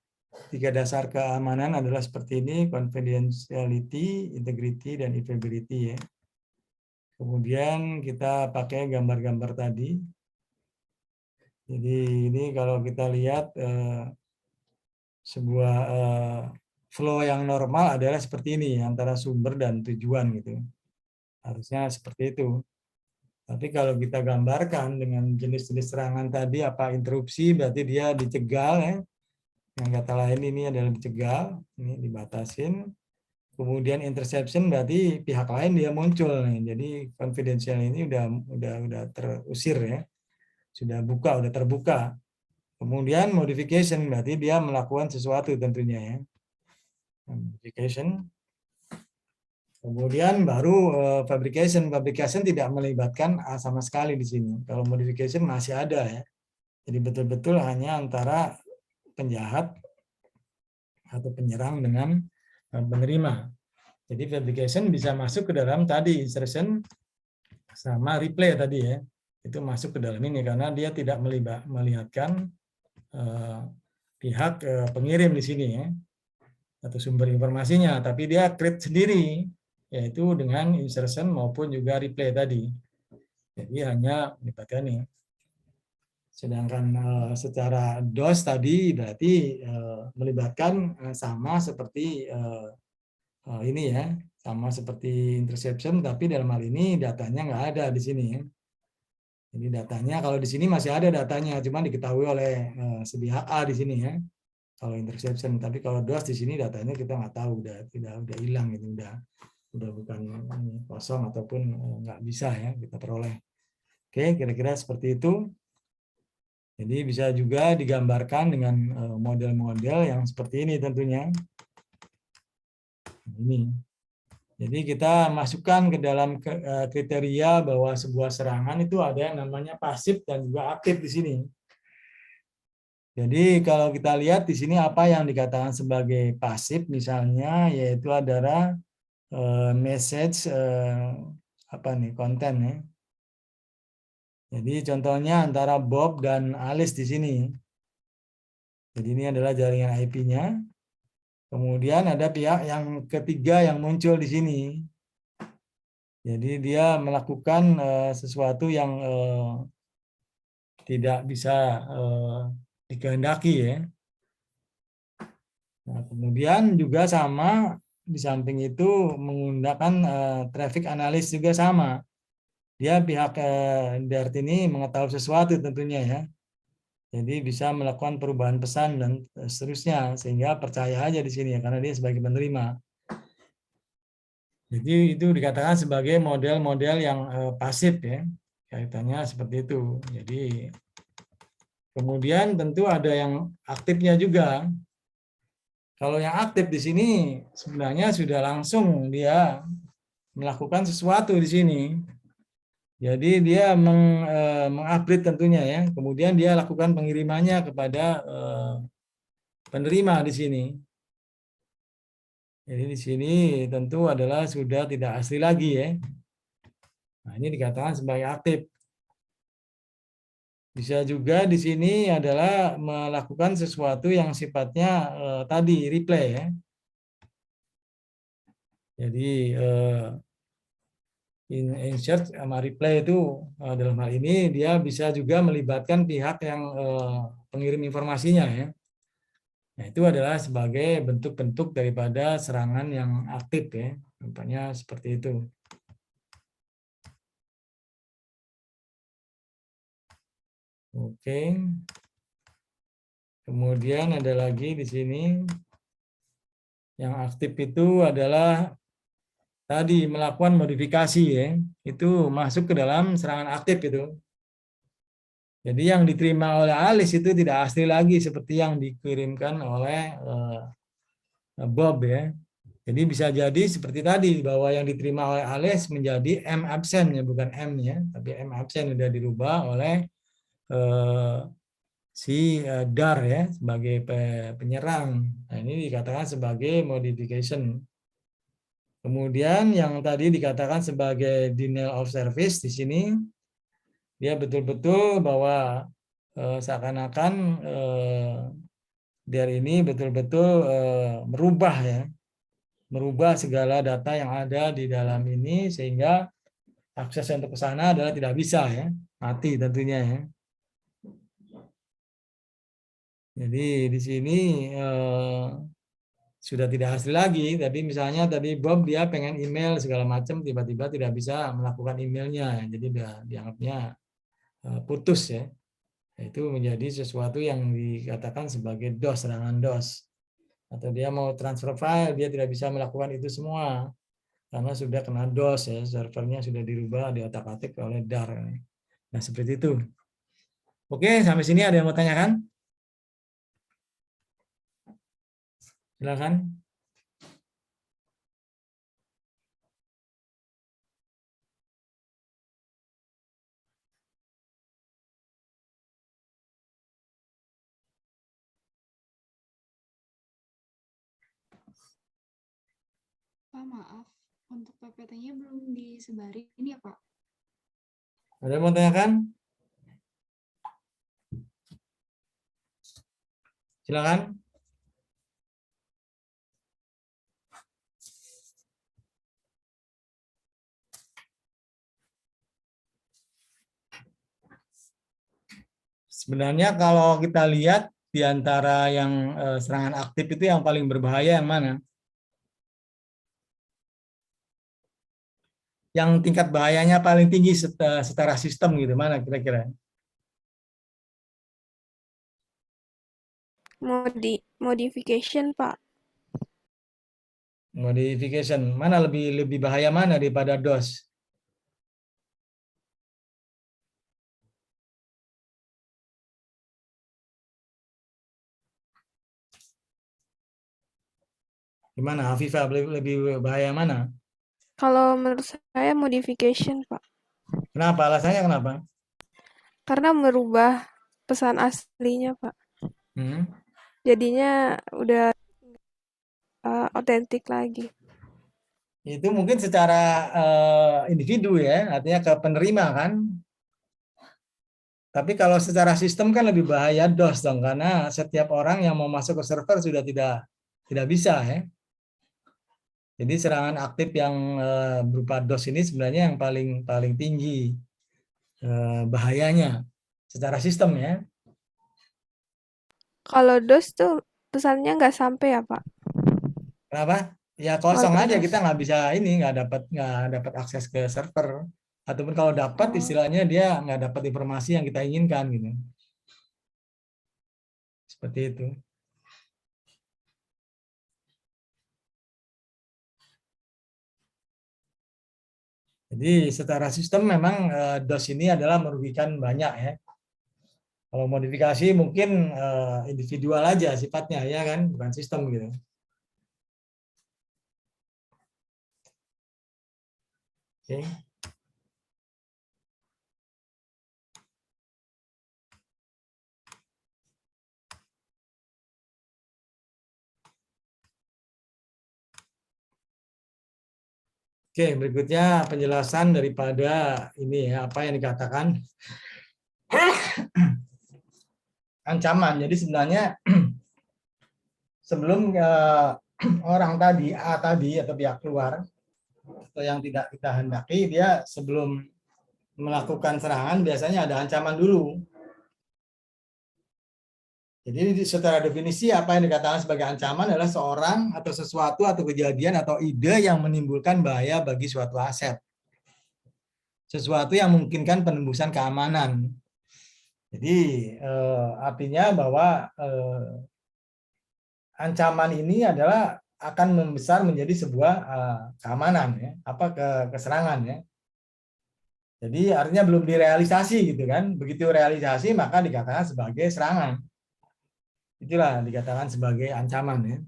3 dasar keamanan adalah seperti ini, confidentiality, integrity, dan availability ya. Kemudian kita pakai gambar-gambar tadi. Jadi ini kalau kita lihat sebuah flow yang normal adalah seperti ini, antara sumber dan tujuan gitu. Harusnya seperti itu. Tapi kalau kita gambarkan dengan jenis-jenis serangan tadi, apa interupsi, berarti dia dicegal ya. Yang kata lain ini adalah dicegal, ini dibatasin. Kemudian interception berarti pihak lain dia muncul nih. Jadi confidential ini udah terusir ya. Sudah udah terbuka. Kemudian modification berarti dia melakukan sesuatu tentunya ya. Modification. Kemudian baru fabrication. Fabrication tidak melibatkan A sama sekali di sini. Kalau modification masih ada ya. Jadi betul-betul hanya antara penjahat atau penyerang dengan penerima. Jadi fabrication bisa masuk ke dalam tadi insertion sama replay tadi ya. Itu masuk ke dalam ini karena dia tidak melihatkan pihak pengirim di sini ya. Atau sumber informasinya, tapi dia create sendiri yaitu dengan insertion maupun juga replay tadi. Jadi hanya melibatkan ini. Sedangkan secara DOS tadi berarti melibatkan sama seperti ini ya, sama seperti interception, tapi dalam hal ini datanya nggak ada di sini. Jadi datanya kalau di sini masih ada datanya, cuma diketahui oleh sepihak A di sini ya. Kalau interception, tapi kalau DOS di sini datanya kita nggak tahu, udah hilang gitu, udah bukan kosong ataupun nggak bisa ya kita peroleh. Oke, kira-kira seperti itu. Jadi bisa juga digambarkan dengan model-model yang seperti ini tentunya. Ini. Jadi kita masukkan ke dalam kriteria bahwa sebuah serangan itu ada yang namanya pasif dan juga aktif di sini. Jadi kalau kita lihat di sini apa yang dikatakan sebagai pasif misalnya yaitu adalah message apa nih konten ya. Jadi contohnya antara Bob dan Alice di sini. Jadi ini adalah jaringan IP-nya. Kemudian ada pihak yang ketiga yang muncul di sini. Jadi dia melakukan sesuatu yang tidak bisa dikehendaki ya. Nah, kemudian juga sama di samping itu menggunakan traffic analyst juga sama. Dia pihak DART ini mengetahui sesuatu tentunya ya. Jadi bisa melakukan perubahan pesan dan seterusnya sehingga percaya aja di sini ya karena dia sebagai penerima. Jadi itu dikatakan sebagai model-model yang pasif ya. Kaitannya seperti itu. Jadi kemudian tentu ada yang aktifnya juga. Kalau yang aktif di sini sebenarnya sudah langsung dia melakukan sesuatu di sini. Jadi dia mengupgrade tentunya ya. Kemudian dia lakukan pengirimannya kepada penerima di sini. Jadi di sini tentu adalah sudah tidak asli lagi ya. Nah, ini dikatakan sebagai aktif. Bisa juga di sini adalah melakukan sesuatu yang sifatnya tadi replay ya. Jadi insert sama replay itu dalam hal ini dia bisa juga melibatkan pihak yang pengirim informasinya ya. Nah, itu adalah sebagai bentuk-bentuk daripada serangan yang aktif ya. Contohnya seperti itu. Oke. Kemudian ada lagi di sini yang aktif itu adalah tadi melakukan modifikasi ya. Itu masuk ke dalam serangan aktif itu. Jadi yang diterima oleh Alice itu tidak asli lagi seperti yang dikirimkan oleh Bob ya. Jadi bisa jadi seperti tadi bahwa yang diterima oleh Alice menjadi M absen ya bukan M ya, tapi M absen sudah dirubah oleh si DAR ya sebagai penyerang. Nah, ini dikatakan sebagai modification. Kemudian yang tadi dikatakan sebagai denial of service di sini dia betul-betul bahwa seakan-akan DAR ini betul-betul merubah ya, merubah segala data yang ada di dalam ini sehingga akses untuk ke sana adalah tidak bisa ya, mati tentunya ya. Jadi di sini sudah tidak asli lagi, tapi misalnya tadi Bob dia pengen email segala macam, tiba-tiba tidak bisa melakukan emailnya, jadi dianggapnya putus ya. Itu menjadi sesuatu yang dikatakan sebagai DOS, serangan DOS. Atau dia mau transfer file, dia tidak bisa melakukan itu semua karena sudah kena DOS ya, servernya sudah dirubah, diotak-atik oleh DAR. Nah seperti itu. Oke, sampai sini ada yang mau tanyakan? Silakan. Pak, maaf, untuk PPT-nya belum disebarin ya, Pak? Ada yang mau tanyakan? Silakan. Sebenarnya kalau kita lihat di antara yang serangan aktif itu yang paling berbahaya yang mana? Yang tingkat bahayanya paling tinggi secara sistem gitu, mana kira-kira? Modification, Pak. Modification. Mana lebih bahaya mana daripada DOS? Gimana, Afifah lebih bahaya mana? Kalau menurut saya modification, Pak. Kenapa? Alasannya kenapa? Karena merubah pesan aslinya, Pak. Hmm. Jadinya udah otentik lagi. Itu mungkin secara individu ya, artinya ke penerima kan. Tapi kalau secara sistem kan lebih bahaya DOS dong, karena setiap orang yang mau masuk ke server sudah tidak bisa ya. Jadi serangan aktif yang berupa DOS ini sebenarnya yang paling tinggi bahayanya secara sistem ya. Kalau DOS tuh pesannya nggak sampai ya, Pak? Kenapa? Ya Kalau kosong aja, DOS. kita nggak bisa ini, nggak dapat akses ke server. Ataupun kalau dapat Oh. istilahnya dia nggak dapat informasi yang kita inginkan gitu. Seperti itu. Jadi secara sistem memang DOS ini adalah merugikan banyak ya. Kalau modifikasi mungkin individual aja sifatnya ya kan, bukan sistem gitu. Oke. Oke, berikutnya penjelasan daripada ini ya, apa yang dikatakan ancaman. Jadi sebenarnya sebelum orang tadi A tadi atau pihak luar atau yang tidak kita hendaki, dia sebelum melakukan serangan biasanya ada ancaman dulu. Jadi secara definisi apa yang dikatakan sebagai ancaman adalah seorang atau sesuatu atau kejadian atau ide yang menimbulkan bahaya bagi suatu aset. Sesuatu yang memungkinkan penembusan keamanan. Jadi artinya bahwa ancaman ini adalah akan membesar menjadi sebuah keamanan ya, keserangan ya. Jadi artinya belum direalisasi gitu kan. Begitu realisasi maka dikatakan sebagai serangan. Itulah dikatakan sebagai ancaman ya.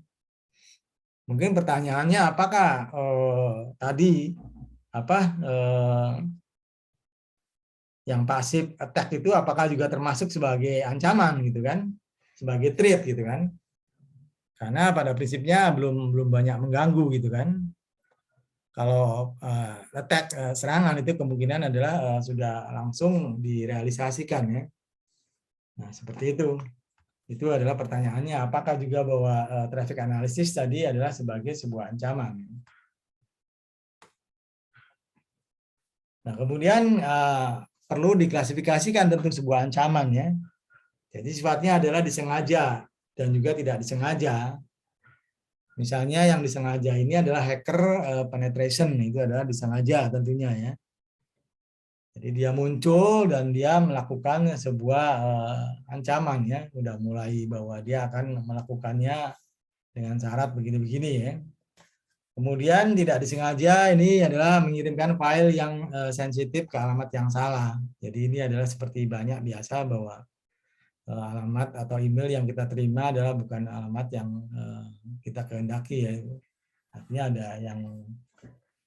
Mungkin pertanyaannya apakah tadi yang pasif attack itu apakah juga termasuk sebagai ancaman gitu kan, sebagai threat gitu kan? Karena pada prinsipnya belum banyak mengganggu gitu kan. Kalau attack serangan itu kemungkinan adalah sudah langsung direalisasikan ya. Nah seperti itu. Itu adalah pertanyaannya, apakah juga bahwa traffic analysis tadi adalah sebagai sebuah ancaman. Nah, kemudian perlu diklasifikasikan tentu sebuah ancaman ya. Jadi sifatnya adalah disengaja dan juga tidak disengaja. Misalnya yang disengaja ini adalah hacker penetration, itu adalah disengaja tentunya ya. Jadi dia muncul dan dia melakukan sebuah ancaman ya, udah mulai bahwa dia akan melakukannya dengan syarat begini-begini ya. Kemudian tidak disengaja ini adalah mengirimkan file yang sensitif ke alamat yang salah. Jadi ini adalah seperti banyak biasa bahwa alamat atau email yang kita terima adalah bukan alamat yang kita kehendaki ya. Artinya ada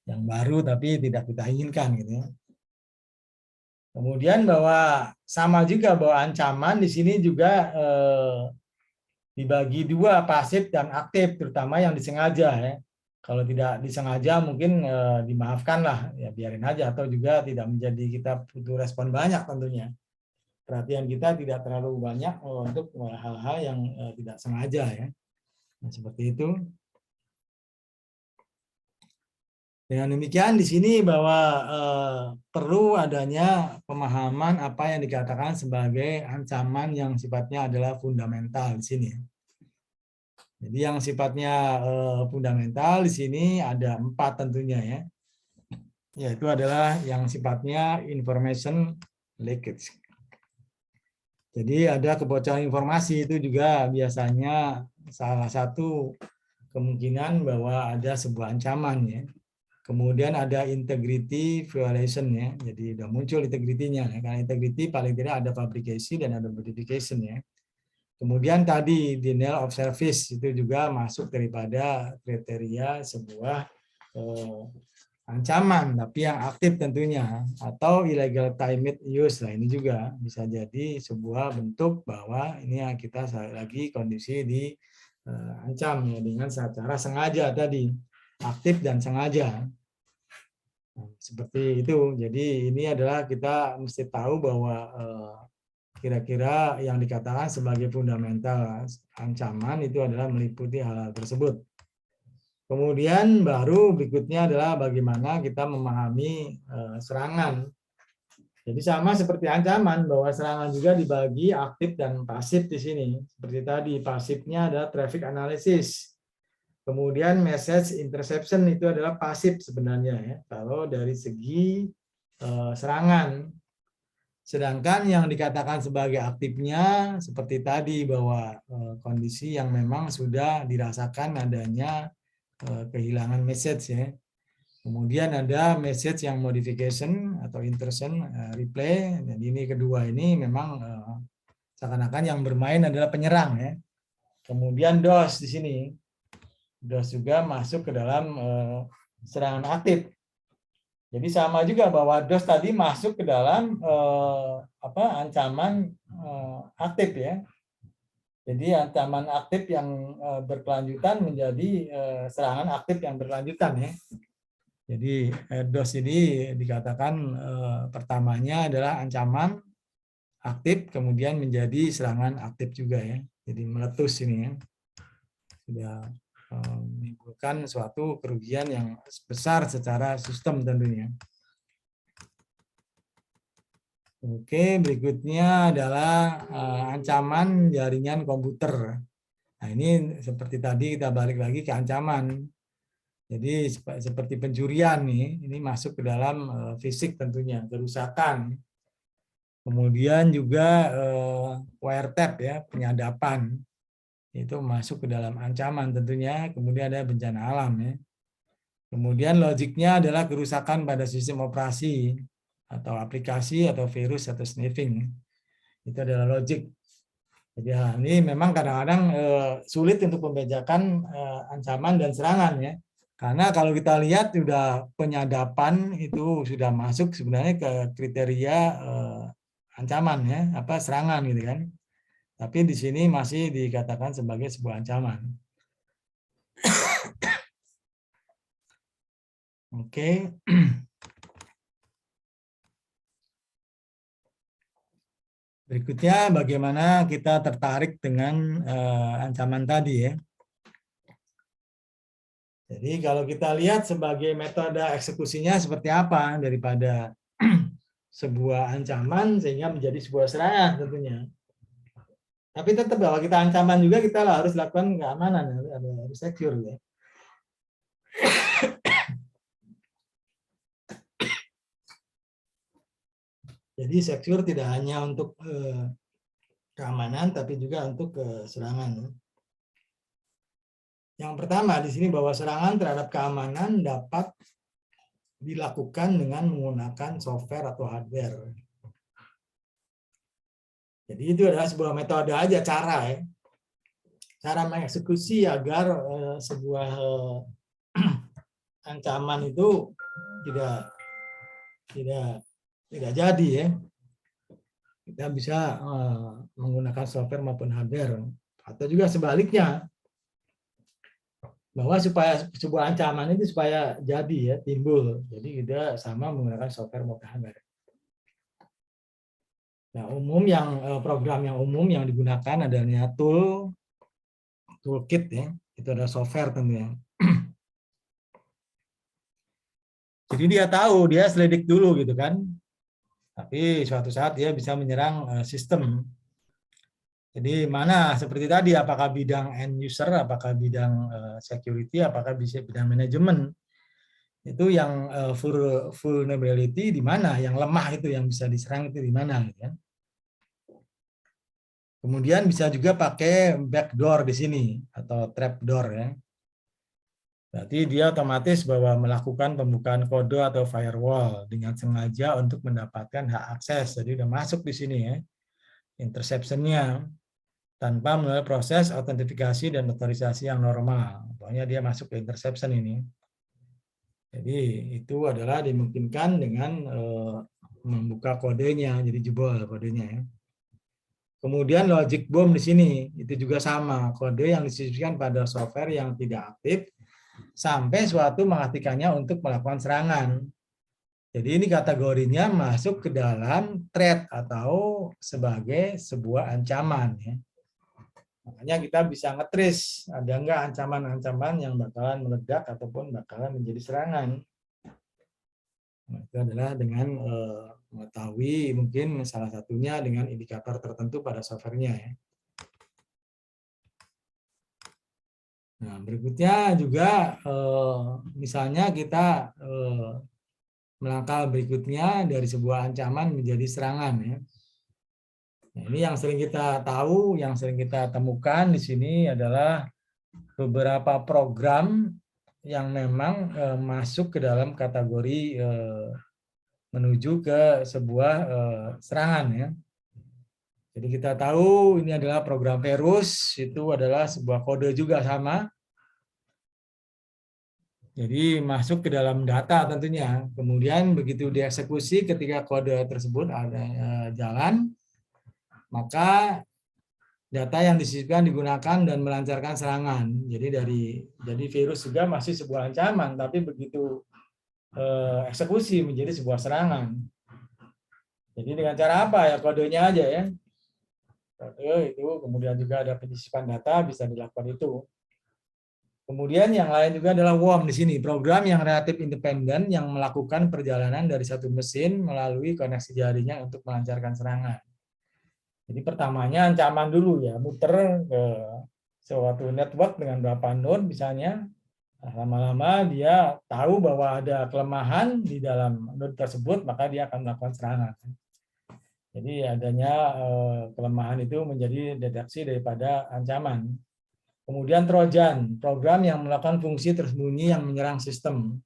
yang baru tapi tidak kita inginkan gitu ya. Kemudian bahwa sama juga bahwa ancaman di sini juga dibagi dua, pasif dan aktif, terutama yang disengaja ya. Kalau tidak disengaja mungkin dimaafkan lah, ya biarin aja, atau juga tidak menjadi kita butuh respon banyak tentunya. Perhatian kita tidak terlalu banyak untuk hal-hal yang tidak sengaja ya. Nah, seperti itu. Dengan demikian di sini bahwa perlu adanya pemahaman apa yang dikatakan sebagai ancaman yang sifatnya adalah fundamental di sini. Jadi yang sifatnya fundamental di sini ada 4 tentunya ya. Yaitu adalah yang sifatnya information leakage. Jadi ada kebocoran informasi, itu juga biasanya salah satu kemungkinan bahwa ada sebuah ancaman ya. Kemudian ada integrity violation ya. Jadi sudah muncul integrity-nya ya. Karena integrity paling tidak ada fabrication dan ada modification ya. Kemudian tadi denial of service itu juga masuk daripada kriteria sebuah ancaman, tapi yang aktif tentunya, atau illegal time use. Nah, ini juga bisa jadi sebuah bentuk bahwa ini yang kita lagi kondisi diancam ya, dengan secara sengaja tadi, aktif dan sengaja. Nah, seperti itu. Jadi ini adalah kita mesti tahu bahwa kira-kira yang dikatakan sebagai fundamental ancaman itu adalah meliputi hal-hal tersebut. Kemudian baru berikutnya adalah bagaimana kita memahami serangan. Jadi sama seperti ancaman, bahwa serangan juga dibagi aktif dan pasif di sini. Seperti tadi, pasifnya adalah traffic analysis. Kemudian message interception itu adalah pasif sebenarnya ya, kalau dari segi serangan. Sedangkan yang dikatakan sebagai aktifnya seperti tadi, bahwa kondisi yang memang sudah dirasakan adanya kehilangan message ya. Kemudian ada message yang modification atau intrusion replay. Dan ini kedua ini memang seakan-akan yang bermain adalah penyerang ya. Kemudian DOS di sini. DOS juga masuk ke dalam serangan aktif. Jadi sama juga bahwa DOS tadi masuk ke dalam ancaman aktif ya. Jadi ancaman aktif yang berkelanjutan menjadi serangan aktif yang berkelanjutan ya. Jadi DOS ini dikatakan pertamanya adalah ancaman aktif, kemudian menjadi serangan aktif juga ya. Jadi meletus ini ya. Sudah menimbulkan suatu kerugian yang besar secara sistem tentunya. Oke, berikutnya adalah ancaman jaringan komputer. Nah, ini seperti tadi kita balik lagi ke ancaman. Jadi seperti pencurian nih, ini masuk ke dalam fisik tentunya, kerusakan. Kemudian juga wiretap ya, penyadapan. Itu masuk ke dalam ancaman tentunya. Kemudian ada bencana alam ya. Kemudian logiknya adalah kerusakan pada sistem operasi atau aplikasi atau virus atau sniffing. Itu adalah logik. Jadi ini memang kadang-kadang sulit untuk membedakan ancaman dan serangan ya. Karena kalau kita lihat sudah penyadapan itu sudah masuk sebenarnya ke kriteria ancaman ya, serangan gitu kan. Tapi di sini masih dikatakan sebagai sebuah ancaman. Oke. Berikutnya bagaimana kita tertarik dengan ancaman tadi ya. Jadi kalau kita lihat sebagai metode eksekusinya seperti apa daripada sebuah ancaman sehingga menjadi sebuah serangan tentunya. Tapi tetap bahwa kita ancaman juga kita harus lakukan keamanan, harus secure ya. Jadi secure tidak hanya untuk keamanan tapi juga untuk serangan. Yang pertama di sini bahwa serangan terhadap keamanan dapat dilakukan dengan menggunakan software atau hardware. Jadi itu adalah sebuah metode aja, cara ya. Cara mengeksekusi agar sebuah ancaman itu tidak jadi ya. Kita bisa menggunakan software maupun hardware. Atau juga sebaliknya, bahwa supaya sebuah ancaman itu supaya jadi ya, timbul. Jadi kita sama menggunakan software maupun hardware. Nah, program yang umum yang digunakan adalah toolkit ya. Itu adalah software tentunya. Jadi dia tahu, dia selidik dulu gitu kan. Tapi suatu saat dia bisa menyerang sistem. Jadi mana seperti tadi, apakah bidang end user, apakah bidang security, apakah bisa bidang manajemen. Itu yang vulnerability di mana, yang lemah itu yang bisa diserang itu di mana gitu kan. Kemudian bisa juga pakai backdoor di sini atau trapdoor ya. Berarti dia otomatis bahwa melakukan pembukaan kode atau firewall dengan sengaja untuk mendapatkan hak akses. Jadi udah masuk di sini ya, interception-nya tanpa melalui proses autentifikasi dan otorisasi yang normal. Pokoknya dia masuk ke interception ini. Jadi itu adalah dimungkinkan dengan membuka kodenya, jadi jebol kodenya ya. Kemudian logic bomb di sini itu juga sama, kode yang disisipkan pada software yang tidak aktif sampai suatu menghentikannya untuk melakukan serangan. Jadi ini kategorinya masuk ke dalam threat atau sebagai sebuah ancaman ya. Makanya kita bisa nge-trace ada enggak ancaman-ancaman yang bakalan meledak ataupun bakalan menjadi serangan. Nah, itu adalah dengan mengetahui mungkin salah satunya dengan indikator tertentu pada softwarenya ya. Nah, berikutnya juga misalnya kita melangkah berikutnya dari sebuah ancaman menjadi serangan ya. Nah, ini yang sering kita tahu, yang sering kita temukan di sini adalah beberapa program yang memang masuk ke dalam kategori menuju ke sebuah serangan ya. Jadi kita tahu ini adalah program virus, itu adalah sebuah kode juga sama. Jadi masuk ke dalam data tentunya. Kemudian begitu dieksekusi ketika kode tersebut ada jalan, maka data yang disisipkan digunakan dan melancarkan serangan. Jadi virus juga masih sebuah ancaman, tapi begitu eksekusi menjadi sebuah serangan. Jadi dengan cara apa ya, kodenya aja ya. Kode itu kemudian juga ada penyisipan data bisa dilakukan itu. Kemudian yang lain juga adalah worm di sini, program yang relatif independen yang melakukan perjalanan dari satu mesin melalui koneksi jaringan untuk melancarkan serangan. Jadi pertamanya ancaman dulu ya, muter ke suatu network dengan berapa node misalnya. Nah, lama-lama dia tahu bahwa ada kelemahan di dalam node tersebut, maka dia akan melakukan serangan. Jadi adanya kelemahan itu menjadi deteksi daripada ancaman. Kemudian Trojan, program yang melakukan fungsi tersembunyi yang menyerang sistem.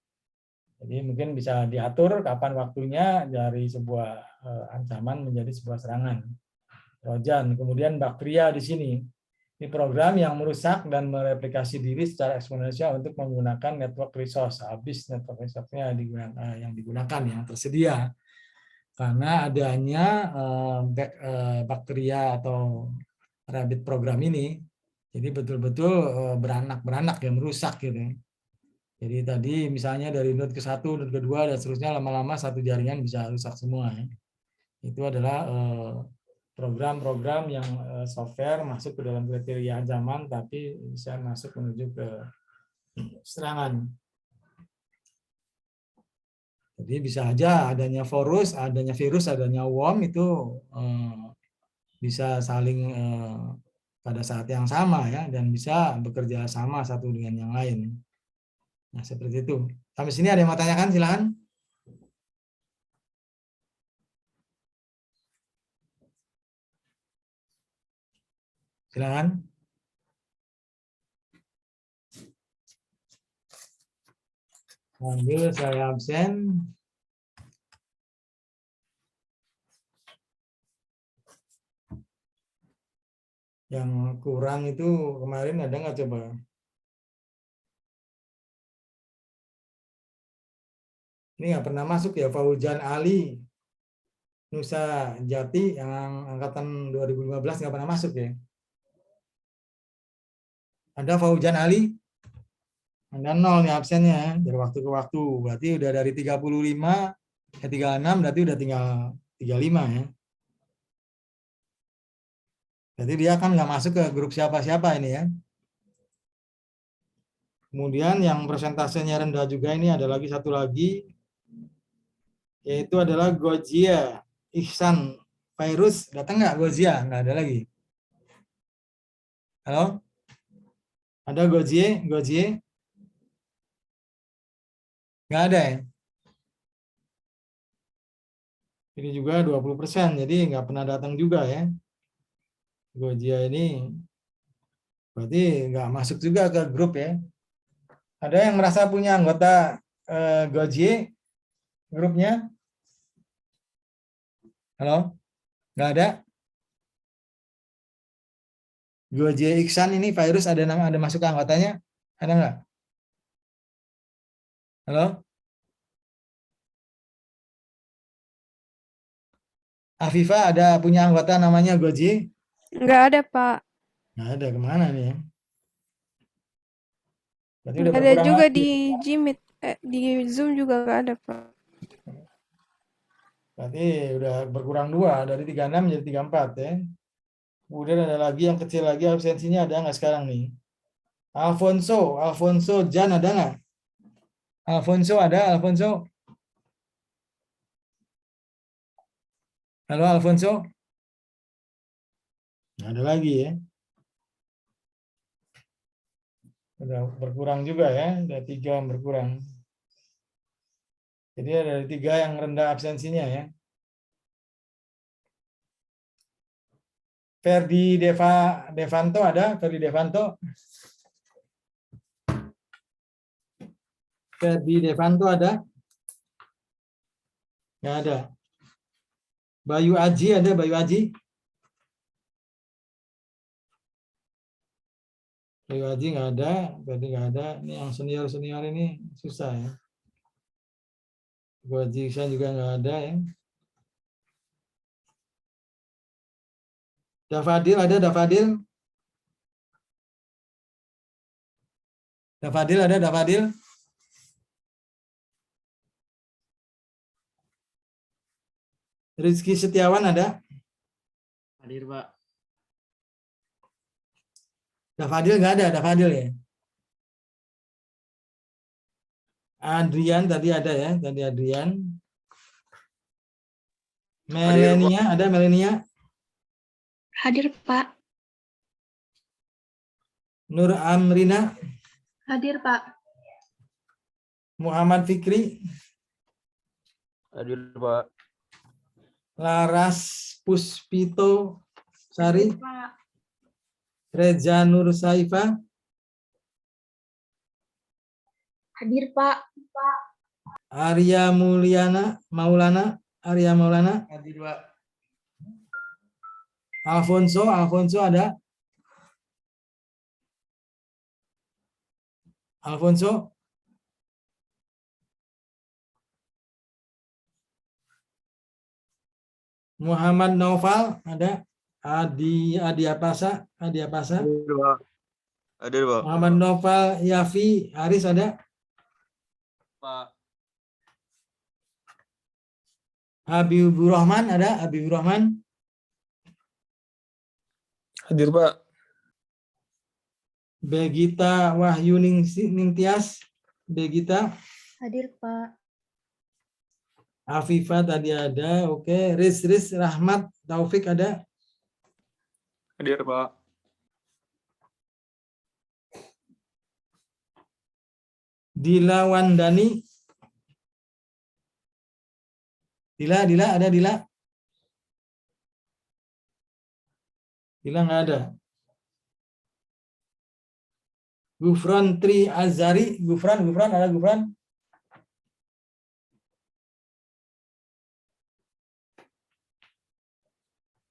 Jadi mungkin bisa diatur kapan waktunya dari sebuah ancaman menjadi sebuah serangan. Trojan, kemudian Bacteria di sini. Ini program yang merusak dan mereplikasi diri secara eksponensial untuk menggunakan network resource. Habis network resource-nya yang digunakan, yang tersedia. Karena adanya Bacteria atau rabbit program ini, jadi betul-betul beranak-beranak yang merusak gitu. Jadi tadi misalnya dari node ke satu, node kedua dan seterusnya lama-lama satu jaringan bisa rusak semua. Ya. Itu adalah program-program yang software masuk ke dalam kriteria ancaman tapi bisa masuk menuju ke serangan. Jadi bisa aja adanya virus, adanya worm itu bisa saling pada saat yang sama ya dan bisa bekerja sama satu dengan yang lain. Nah, seperti itu. Sampai sini ada yang mau tanyakan, silakan. Silakan. Ambil saya absen. Yang kurang itu kemarin ada nggak coba? Ini nggak pernah masuk ya, Fauzan Ali Nusa Jati yang angkatan 2015 nggak pernah masuk ya. Ada Fauzan Ali? Anda 0 nih absennya dari waktu ke waktu. Berarti udah dari 35 ke 36 berarti udah tinggal 35 ya. Berarti dia kan nggak masuk ke grup siapa-siapa ini ya. Kemudian yang persentasenya rendah juga ini ada lagi satu lagi, yaitu adalah Gojia Ihsan Virus. Datang nggak Gojia? Nggak ada lagi. Halo? Ada Gojia? Nggak ada ya? Ini juga 20%, jadi nggak pernah datang juga ya. Gojia ini berarti nggak masuk juga ke grup ya. Ada yang merasa punya anggota Gojia grupnya? Halo? Nggak ada? Gojia Iksan ini virus ada masuk ke anggotanya? Ada nggak? Halo? Afifa ada punya anggota namanya Goji? Nggak ada, Pak. Nggak ada, kemana nih ya? Berarti udah Nggak ada berkurang juga lagi. di Jimit. Di Zoom juga nggak ada, Pak. Berarti udah berkurang 2, dari 36 jadi 34 ya. Kemudian ada lagi yang kecil lagi, absensinya ada nggak sekarang nih? Alfonso Jan ada nggak? Alfonso ada, Alfonso? Halo Alfonso? Nggak ada lagi ya. Udah berkurang juga ya, ada 3 yang berkurang. Jadi ada 3 yang rendah absensinya ya. Devanto ada? Ferdi Devanto? Ferdi Devanto ada? Nggak ada. Bayu Aji ada? Bayu Aji? Bayu Aji nggak ada, berarti nggak ada. Ini yang senior ini susah ya. Bayu Aji saya juga nggak ada ya. Dafadil ada? Dafadil? Dafadil ada? Dafadil? Rizky Setiawan ada? Hadir, Pak. Dafadil nggak ada? Dafadil ya? Adrian tadi ada ya? Tadi Adrian. Melenia ada? Melenia? Hadir, Pak. Nur Amrina? Hadir, Pak. Muhammad Fikri? Hadir, Pak. Laras Puspito Sari? Pak. Reza Nur Saifa? Hadir, Pak. Arya Maulana? Arya Maulana? Hadir, Pak. Alfonso ada? Alfonso? Muhammad Naufal ada? Adiapasa? Hadir, Pak. Hadir, Pak. Muhammad Naufal Yafi Haris ada? Pak. Habibur Rahman ada? Habibur Rahman? Hadir, Pak. Begita Wahyu Ningtyas? Begita? Hadir, Pak. Afifah tadi ada, oke. Riz Rahmat Taufik ada? Hadir, Pak. Dila Wandani? Dila ada Dila? Dila nggak ada. Gufron Tri Azari, Gufran ada Gufran?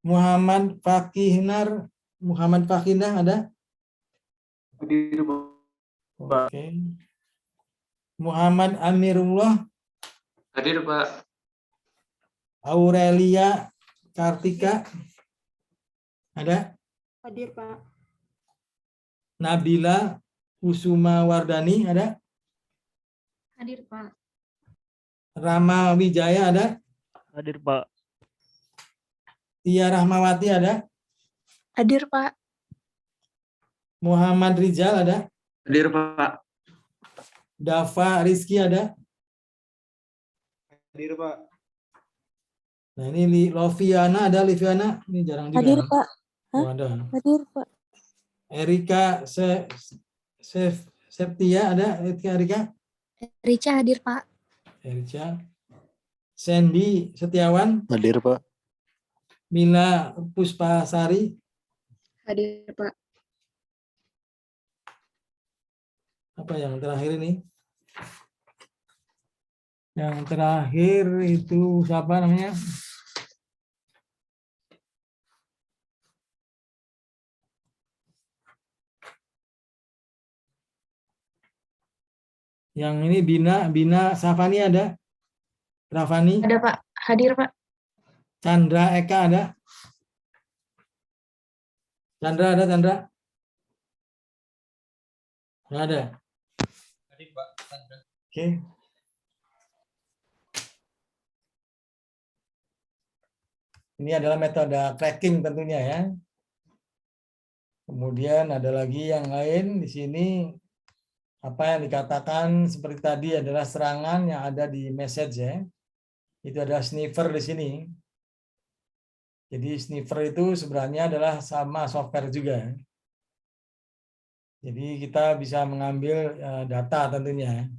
Muhammad Fakihnah ada? Hadir, Pak. Oke. Muhammad Amirullah? Hadir, Pak. Aurelia Kartika? Ada? Hadir, Pak. Nabila Kusuma Wardani ada? Hadir, Pak. Rama Wijaya ada? Hadir, Pak. Tia Rahmawati ada? Hadir, Pak. Muhammad Rizal ada? Hadir, Pak. Dava Rizky ada? Hadir, Pak. Nah ini Loviana ada? Liviana? Ini jarang juga. Hadir, nih. Pak. Oh, ada. Hadir, Pak. Erika Septia ada? Erika? Rica hadir, Pak. Erika. Sandy Setiawan? Hadir, Pak. Mila Puspasari? Hadir, Pak. Apa yang terakhir ini? Yang terakhir itu siapa namanya? Yang ini Bina Safani ada? Rafani? Ada, Pak. Hadir, Pak. Chandra Eka ada? Chandra ada, Chandra? Nggak ada. Oke. Ini adalah metode cracking tentunya ya. Kemudian ada lagi yang lain di sini. Apa yang dikatakan seperti tadi adalah serangan yang ada di message ya. Itu adalah sniffer di sini. Jadi sniffer itu sebenarnya adalah sama software juga. Jadi kita bisa mengambil data tentunya.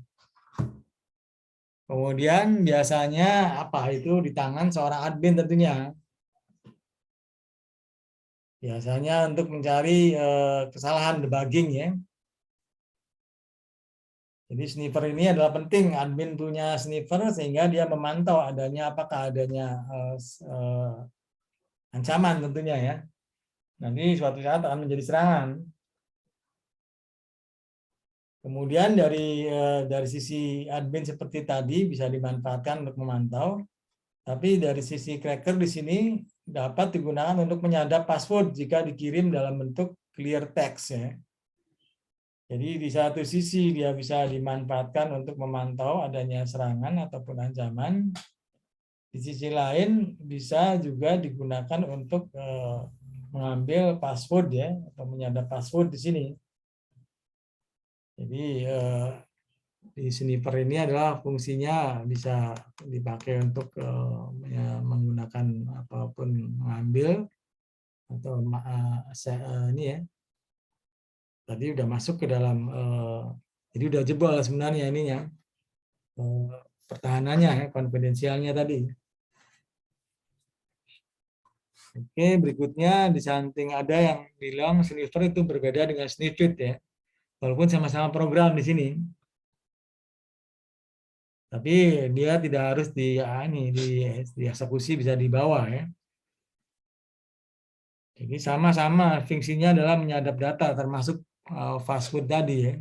Kemudian biasanya apa itu di tangan seorang admin tentunya. Biasanya untuk mencari kesalahan debugging ya. Jadi sniffer ini adalah penting, admin punya sniffer sehingga dia memantau adanya apakah adanya ancaman tentunya ya. Nanti suatu saat akan menjadi serangan. Kemudian dari sisi admin seperti tadi bisa dimanfaatkan untuk memantau, tapi dari sisi cracker di sini dapat digunakan untuk menyadap password jika dikirim dalam bentuk clear text ya. Jadi di satu sisi dia bisa dimanfaatkan untuk memantau adanya serangan ataupun ancaman. Di sisi lain bisa juga digunakan untuk mengambil password ya atau menyadap password di sini. Jadi di sniffer ini adalah fungsinya bisa dipakai untuk menggunakan apapun mengambil atau ini ya. Tadi udah masuk ke dalam, jadi udah jebol sebenarnya ininya, pertahanannya ya, konfidensialnya tadi. Oke, berikutnya di samping ada yang bilang sniffer itu berbeda dengan snippet ya, walaupun sama-sama program di sini. Tapi dia tidak harus dieksekusi, bisa di bawah ya. Jadi sama-sama fungsinya adalah menyadap data termasuk fast food tadi ya.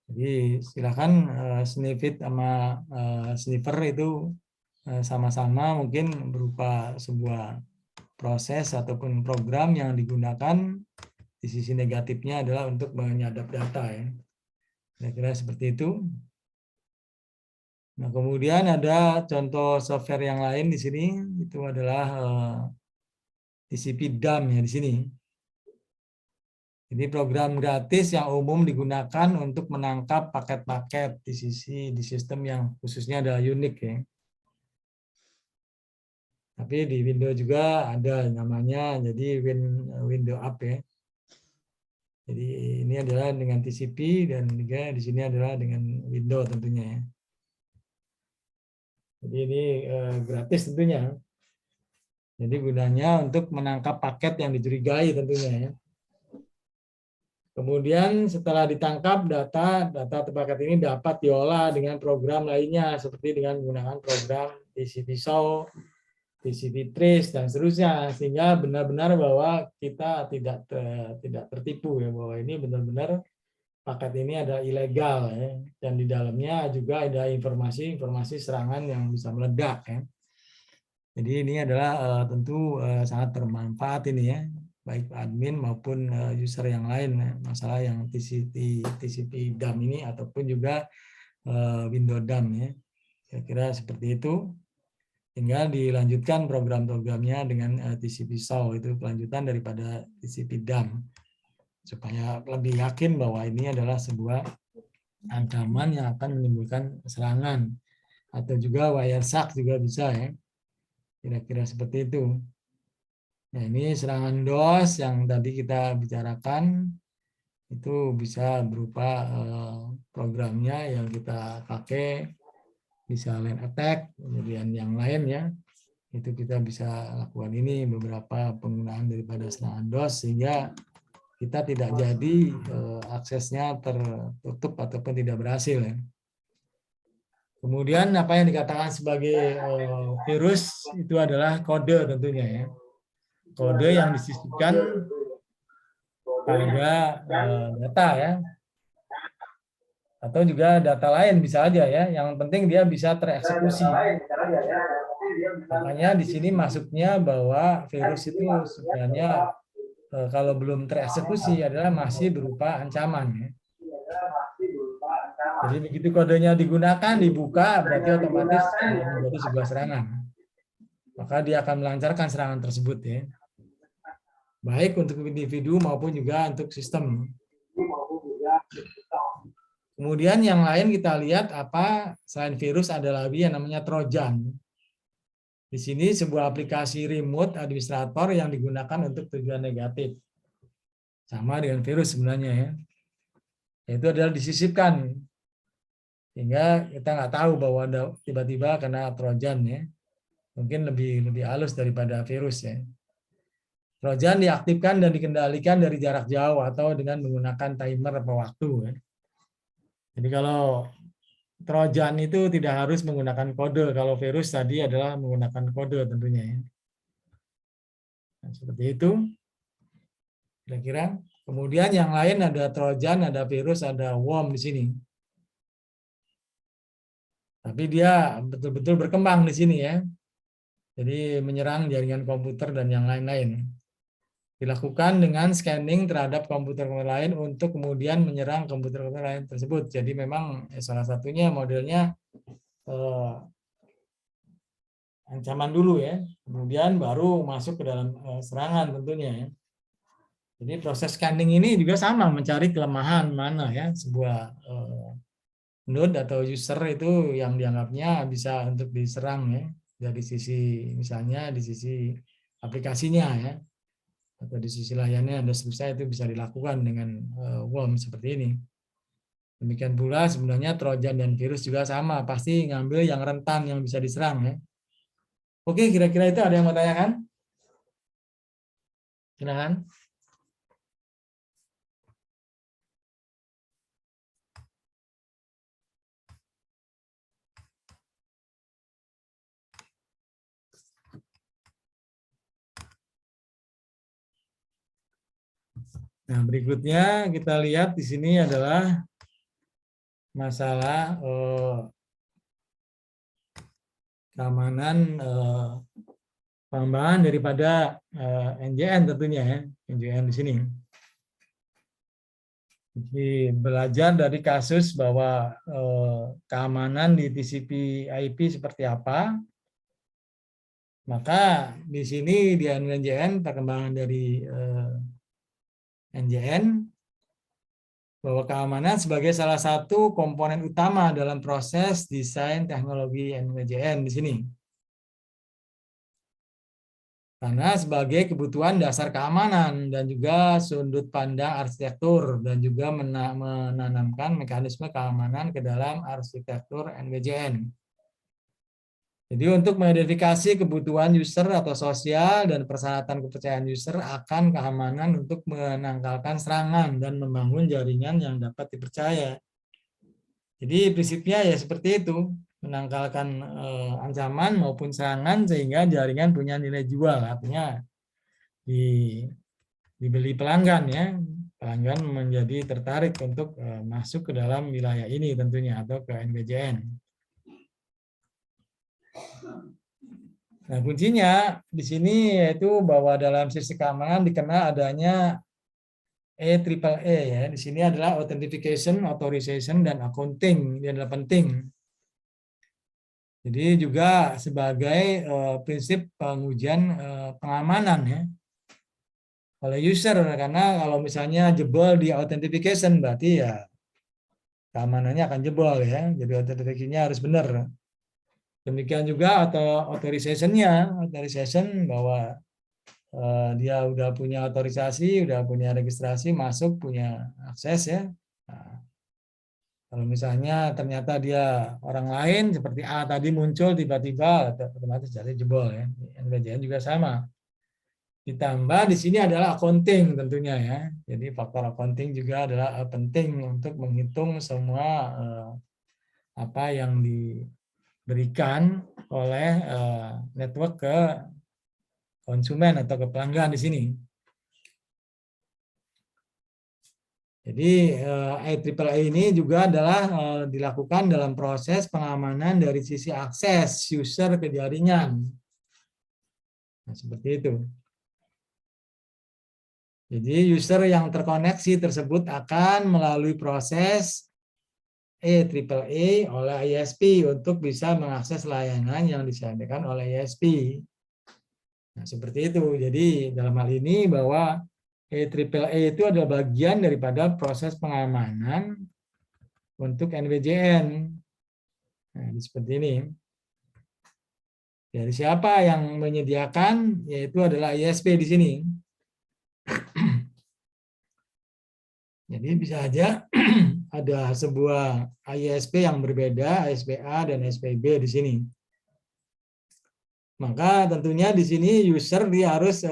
Jadi silakan snippet sama sniffer itu sama-sama mungkin berupa sebuah proses ataupun program yang digunakan. Di sisi negatifnya adalah untuk menyadap data ya. Kira-kira seperti itu. Nah, kemudian ada contoh software yang lain di sini, itu adalah TCP dump ya di sini. Jadi program gratis yang umum digunakan untuk menangkap paket-paket di sistem yang khususnya adalah Unix ya. Tapi di Windows juga ada namanya jadi Windows Up ya. Jadi ini adalah dengan TCP dan juga di sini adalah dengan Windows tentunya ya. Jadi ini gratis tentunya. Jadi gunanya untuk menangkap paket yang dicurigai tentunya ya. Kemudian setelah ditangkap data paket ini dapat diolah dengan program lainnya seperti dengan menggunakan program TCP Show, TCP Trace dan seterusnya, sehingga benar-benar bahwa kita tidak tertipu ya, bahwa ini benar-benar paket ini ada ilegal ya, dan di dalamnya juga ada informasi serangan yang bisa meledak ya. Jadi ini adalah tentu sangat bermanfaat ini ya, baik admin maupun user yang lain ya, masalah yang TCP dump ini ataupun juga Windows dump ya. Kira-kira seperti itu. Tinggal dilanjutkan program-programnya dengan TCP Show, itu kelanjutan daripada TCP dump supaya lebih yakin bahwa ini adalah sebuah ancaman yang akan menimbulkan serangan, atau juga Wireshark juga bisa ya, kira-kira seperti itu. Nah, ini serangan DOS yang tadi kita bicarakan itu bisa berupa programnya yang kita pakai, bisa line attack, kemudian yang lain ya, itu kita bisa lakukan ini beberapa penggunaan daripada serangan DOS sehingga kita tidak jadi aksesnya tertutup ataupun tidak berhasil ya. Kemudian apa yang dikatakan sebagai virus itu adalah kode tentunya ya, kode yang disisipkan pada data ya. Atau juga data lain bisa aja ya. Yang penting dia bisa tereksekusi. Makanya di sini masuknya bahwa virus itu sebenarnya kalau belum tereksekusi adalah masih berupa ancaman. Ya. Jadi begitu kodenya digunakan, dibuka, berarti otomatis menjadi sebuah serangan. Maka dia akan melancarkan serangan tersebut ya. Baik untuk individu maupun juga untuk sistem. Kemudian yang lain kita lihat apa selain virus ada lagi yang namanya Trojan. Di sini sebuah aplikasi remote administrator yang digunakan untuk tujuan negatif. Sama dengan virus sebenarnya ya. Itu adalah disisipkan. Sehingga kita nggak tahu bahwa ada tiba-tiba kena Trojan ya. Mungkin lebih halus daripada virus ya. Trojan diaktifkan dan dikendalikan dari jarak jauh atau dengan menggunakan timer atau waktu ya. Jadi kalau Trojan itu tidak harus menggunakan kode. Kalau virus tadi adalah menggunakan kode tentunya ya. Nah, seperti itu. Kira-kira. Kemudian yang lain ada Trojan, ada virus, ada worm di sini. Tapi dia betul-betul berkembang di sini ya. Jadi menyerang jaringan komputer dan yang lain-lain. Dilakukan dengan scanning terhadap komputer lain untuk kemudian menyerang komputer lain tersebut. Jadi memang salah satunya modelnya ancaman dulu ya, kemudian baru masuk ke dalam serangan tentunya ya. Jadi proses scanning ini juga sama, mencari kelemahan mana ya sebuah node atau user itu yang dianggapnya bisa untuk diserang ya, dari sisi misalnya di sisi aplikasinya ya, atau di sisi layannya dan seterusnya, itu bisa dilakukan dengan worm seperti ini. Demikian pula sebenarnya Trojan dan virus juga sama, pasti ngambil yang rentan yang bisa diserang ya. Oke, kira-kira itu ada yang mau tanyakan? Silakan. Nah, berikutnya kita lihat di sini adalah masalah keamanan pengembangan daripada NJN tentunya ya, NJN di sini. Jadi belajar dari kasus bahwa keamanan di TCP/IP seperti apa, maka di sini di NJN perkembangan dari NJN bahwa keamanan sebagai salah satu komponen utama dalam proses desain teknologi NJN di sini. Karena sebagai kebutuhan dasar keamanan dan juga sudut pandang arsitektur dan juga menanamkan mekanisme keamanan ke dalam arsitektur NWJN. Jadi untuk mengidentifikasi kebutuhan user atau sosial dan persyaratan kepercayaan user akan keamanan untuk menangkalkan serangan dan membangun jaringan yang dapat dipercaya. Jadi prinsipnya ya seperti itu, menangkalkan ancaman maupun serangan sehingga jaringan punya nilai jual, artinya dibeli pelanggan ya, pelanggan menjadi tertarik untuk masuk ke dalam wilayah ini tentunya atau ke NWJN. Nah, kuncinya di sini yaitu bahwa dalam sisi keamanan dikenal adanya EAAA ya. Di sini adalah authentication, authorization, dan accounting. Ini adalah penting. Jadi juga sebagai prinsip pengujian pengamanan ya oleh user, karena kalau misalnya jebol di authentication berarti ya keamanannya akan jebol ya. Jadi authentication-nya harus benar. Demikian juga atau authorization bahwa dia udah punya otorisasi, udah punya registrasi, masuk, punya akses ya. Nah, kalau misalnya ternyata dia orang lain seperti A tadi muncul tiba-tiba, otomatis jadi jebol ya. NWJN juga sama. Ditambah di sini adalah accounting tentunya ya. Jadi faktor accounting juga adalah penting untuk menghitung semua apa yang diberikan oleh network ke konsumen atau ke pelanggan di sini. Jadi IEEE ini juga adalah dilakukan dalam proses pengamanan dari sisi akses user ke jaringan. Nah, seperti itu. Jadi user yang terkoneksi tersebut akan melalui proses IEEE oleh ISP untuk bisa mengakses layanan yang disediakan oleh ISP. Nah, seperti itu. Jadi dalam hal ini bahwa IEEE itu adalah bagian daripada proses pengamanan untuk NWJN. Nah, seperti ini. Dari siapa yang menyediakan? Yaitu adalah ISP di sini. Jadi bisa aja ada sebuah ISP yang berbeda, ISP-A dan ISP-B di sini. Maka tentunya di sini user dia harus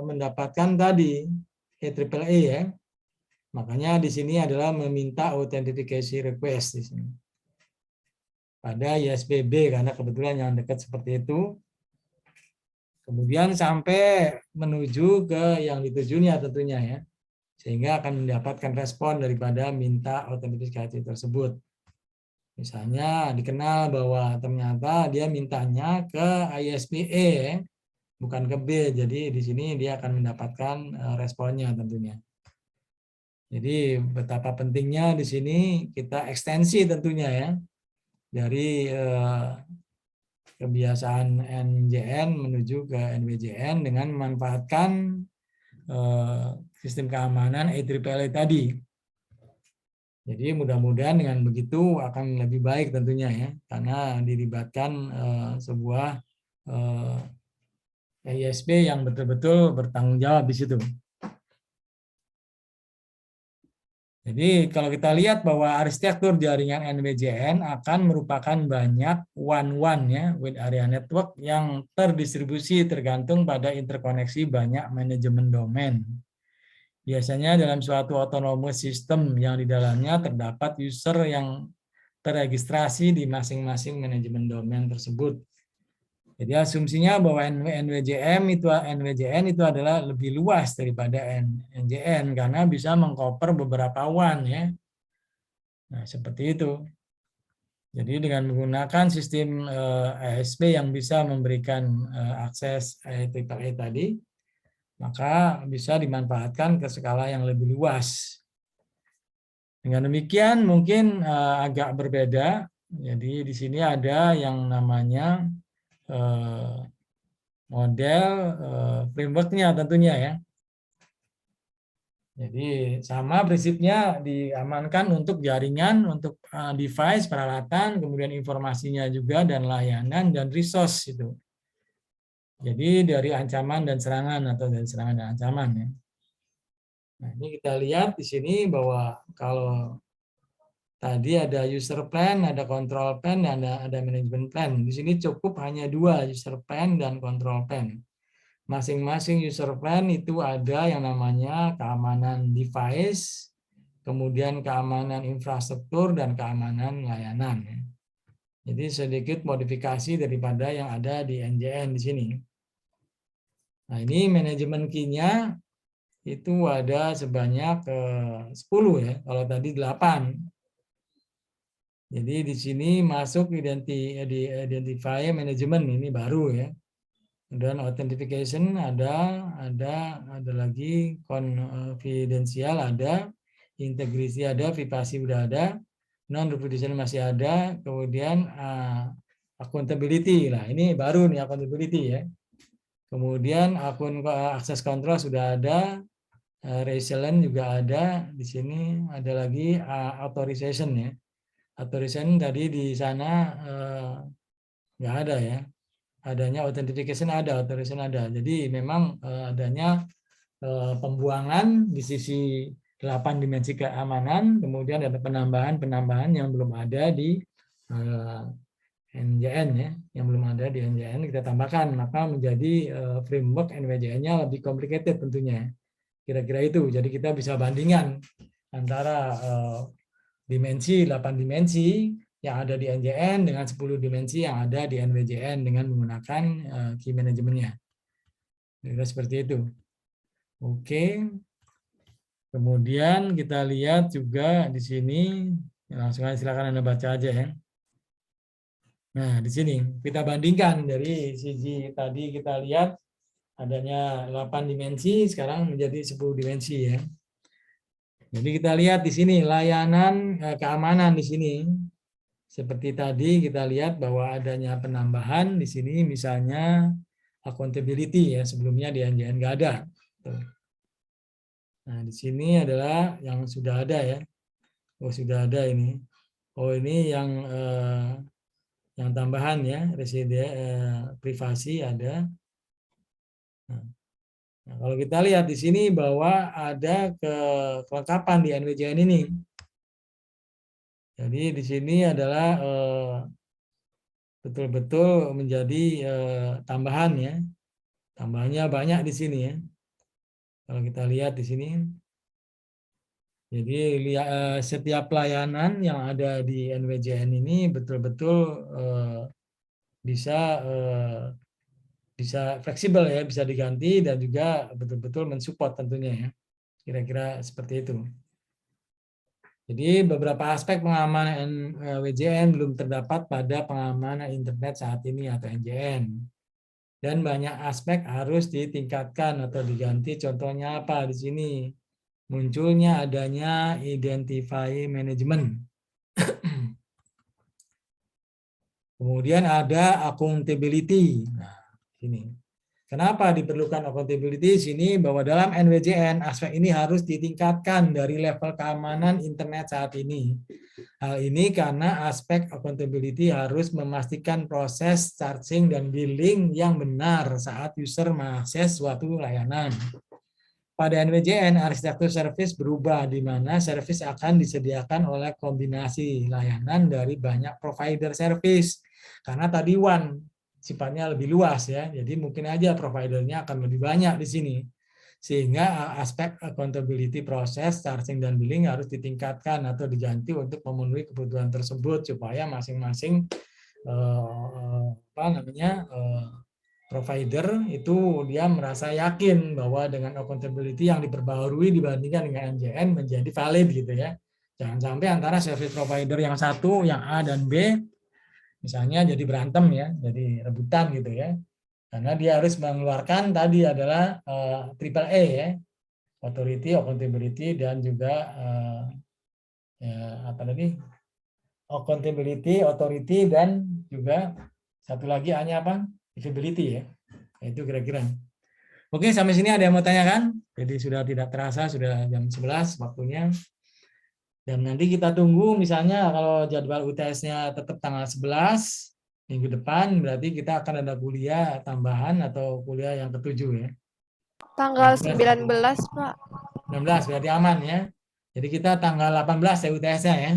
mendapatkan tadi IEEE ya. Makanya di sini adalah meminta authentication request di sini. Pada ISP-B karena kebetulan yang dekat seperti itu. Kemudian sampai menuju ke yang ditujunya tentunya ya. Sehingga akan mendapatkan respon daripada minta autentikasi tersebut. Misalnya dikenal bahwa ternyata dia mintanya ke ISP-E bukan ke B, jadi di sini dia akan mendapatkan responnya tentunya. Jadi betapa pentingnya di sini kita ekstensi tentunya ya dari kebiasaan NJN menuju ke NWJN dengan memanfaatkan sistem keamanan IEEE tadi. Jadi mudah-mudahan dengan begitu akan lebih baik tentunya ya, karena dilibatkan sebuah ISP yang betul-betul bertanggung jawab di situ. Jadi kalau kita lihat bahwa arsitektur jaringan NWJN akan merupakan banyak one-one ya, with area network yang terdistribusi tergantung pada interkoneksi banyak manajemen domain. Biasanya dalam suatu autonomous system yang di dalamnya terdapat user yang terregistrasi di masing-masing manajemen domain tersebut. Jadi asumsinya bahwa NWJN itu adalah lebih luas daripada NJN karena bisa mengcover beberapa WAN ya. Nah, seperti itu. Jadi dengan menggunakan sistem ASP yang bisa memberikan akses IEEE tadi, maka bisa dimanfaatkan ke skala yang lebih luas. Dengan demikian mungkin agak berbeda. Jadi di sini ada yang namanya model framework-nya tentunya ya. Jadi sama prinsipnya diamankan untuk jaringan, untuk device, peralatan, kemudian informasinya juga dan layanan dan resource itu. Jadi dari ancaman dan serangan atau dari serangan dan ancaman ya. Nah, ini kita lihat di sini bahwa kalau tadi ada user plan, ada control plan, dan ada management plan. Di sini cukup hanya 2, user plan dan control plan. Masing-masing user plan itu ada yang namanya keamanan device, kemudian keamanan infrastruktur, dan keamanan layanan. Jadi sedikit modifikasi daripada yang ada di NJN di sini. Nah, ini manajemen key-nya itu ada sebanyak 10 ya, kalau tadi 8. Jadi di sini masuk identify management ini baru ya. Dan authentication ada lagi confidential ada, integrity ada, privasi udah ada, non repudiation masih ada, kemudian accountability lah ini baru nih accountability ya. Kemudian akun akses kontrol sudah ada, resilient juga ada, di sini ada lagi authorization ya. Authorization tadi di sana nggak ada ya. Adanya authentication ada, authorization ada. Jadi memang adanya pembuangan di sisi 8 dimensi keamanan, kemudian ada penambahan yang belum ada di NJN ya, yang belum ada di NJN kita tambahkan, maka menjadi framework NWJN-nya lebih complicated tentunya. Kira-kira itu. Jadi kita bisa bandingkan antara dimensi 8 dimensi yang ada di NJN dengan 10 dimensi yang ada di NWJN dengan menggunakan key manajemennya. Seperti itu. Oke. Kemudian kita lihat juga di sini, langsung aja silakan Anda baca aja ya. Nah, di sini kita bandingkan dari sisi tadi kita lihat adanya 8 dimensi, sekarang menjadi 10 dimensi ya. Jadi kita lihat di sini layanan keamanan di sini. Seperti tadi kita lihat bahwa adanya penambahan di sini misalnya accountability ya, sebelumnya di NJN nggak ada. Nah, di sini adalah yang sudah ada ya. Oh, sudah ada ini. Oh, ini yang tambahan ya, privasi ada. Nah, kalau kita lihat di sini bahwa ada kelengkapan di NWJN ini. Jadi di sini adalah betul-betul menjadi tambahan ya. Tambahannya banyak di sini ya. Kalau kita lihat di sini. Jadi setiap pelayanan yang ada di NWJN ini betul-betul bisa fleksibel ya, bisa diganti dan juga betul-betul mensupport tentunya ya. Kira-kira seperti itu. Jadi beberapa aspek pengamanan WJN belum terdapat pada pengamanan internet saat ini atau NJN. Dan banyak aspek harus ditingkatkan atau diganti. Contohnya apa di sini? Munculnya adanya identify management. Kemudian ada accountability. Nah, ini. Kenapa diperlukan accountability di sini? Bahwa dalam NWJN aspek ini harus ditingkatkan dari level keamanan internet saat ini. Hal ini karena aspek accountability harus memastikan proses charging dan billing yang benar saat user mengakses suatu layanan. Pada NWJN, arsitektur service berubah di mana service akan disediakan oleh kombinasi layanan dari banyak provider service. Karena tadi one sifatnya lebih luas ya, jadi mungkin aja providernya akan lebih banyak di sini. Sehingga aspek accountability proses, charging dan billing harus ditingkatkan atau diganti untuk memenuhi kebutuhan tersebut supaya masing-masing provider itu dia merasa yakin bahwa dengan accountability yang diperbaharui dibandingkan dengan NJN menjadi valid gitu ya. Jangan sampai antara service provider yang satu, yang A dan B, misalnya jadi berantem ya, jadi rebutan gitu ya. Karena dia harus mengeluarkan tadi adalah triple A ya, authority, accountability dan juga accountability, authority dan juga satu lagi hanya apa? Visibility ya. Itu kira-kira. Oke, sampai sini ada yang mau tanyakan? Jadi sudah tidak terasa, sudah jam 11 waktunya. Dan nanti kita tunggu misalnya kalau jadwal UTS-nya tetap tanggal 11 minggu depan, berarti kita akan ada kuliah tambahan atau kuliah yang ke-7 ya. Tanggal 19, Pak. 19 berarti aman ya. Jadi kita tanggal 18 ya UTS-nya ya.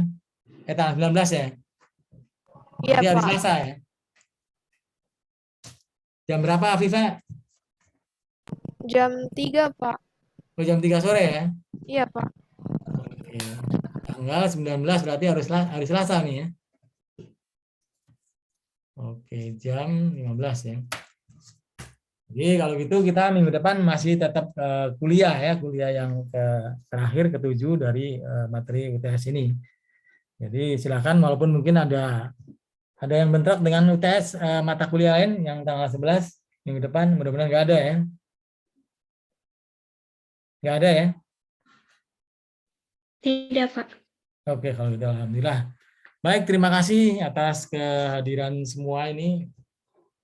Tanggal 19 ya. Iya, Jadi hari Pak. Selasa ya. Jam berapa Afifa? Jam 3, Pak. Oh, jam 3 sore ya? Iya, Pak. Oke. Tanggal 19 berarti hari Selasa nih ya. Oke, jam 15 ya. Jadi kalau gitu kita minggu depan masih tetap kuliah ya, kuliah yang terakhir ke-7 dari materi UTS ini. Jadi silakan walaupun mungkin ada yang bentrok dengan UTS mata kuliah lain yang tanggal 11 minggu depan, mudah-mudahan nggak ada ya. Nggak ada ya? Tidak, Pak. Oke, kalau gitu alhamdulillah. Baik, terima kasih atas kehadiran semua ini.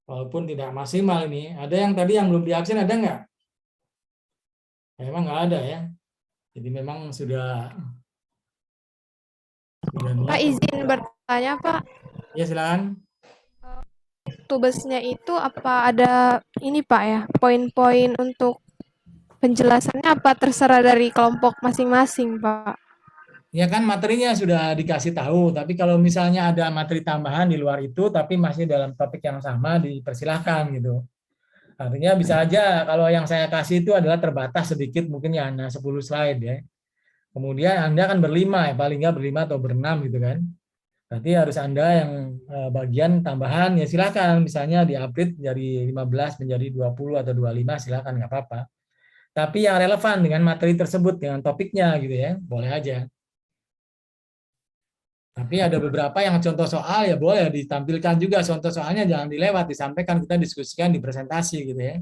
Walaupun tidak maksimal ini. Ada yang tadi yang belum diabsen, ada nggak? Memang nggak ada ya. Jadi memang sudah Pak, izin bertanya, Pak. Ya, silakan. Tubesnya itu apa ada ini, Pak ya? Poin-poin untuk penjelasannya apa terserah dari kelompok masing-masing, Pak? Ya kan materinya sudah dikasih tahu, tapi kalau misalnya ada materi tambahan di luar itu, tapi masih dalam topik yang sama, dipersilahkan gitu. Artinya bisa aja kalau yang saya kasih itu adalah terbatas sedikit, mungkin ya hanya 10 slide ya. Kemudian Anda kan berlima ya, paling nggak berlima atau berenam gitu kan. Berarti harus Anda yang bagian tambahan, ya silakan. Misalnya di-upgrade dari 15 menjadi 20 atau 25, silakan nggak apa-apa. tapi yang relevan dengan materi tersebut, dengan topiknya gitu ya, boleh aja. Tapi ada beberapa yang contoh soal ya boleh ditampilkan juga contoh soalnya, jangan dilewat, disampaikan, kita diskusikan di presentasi gitu ya.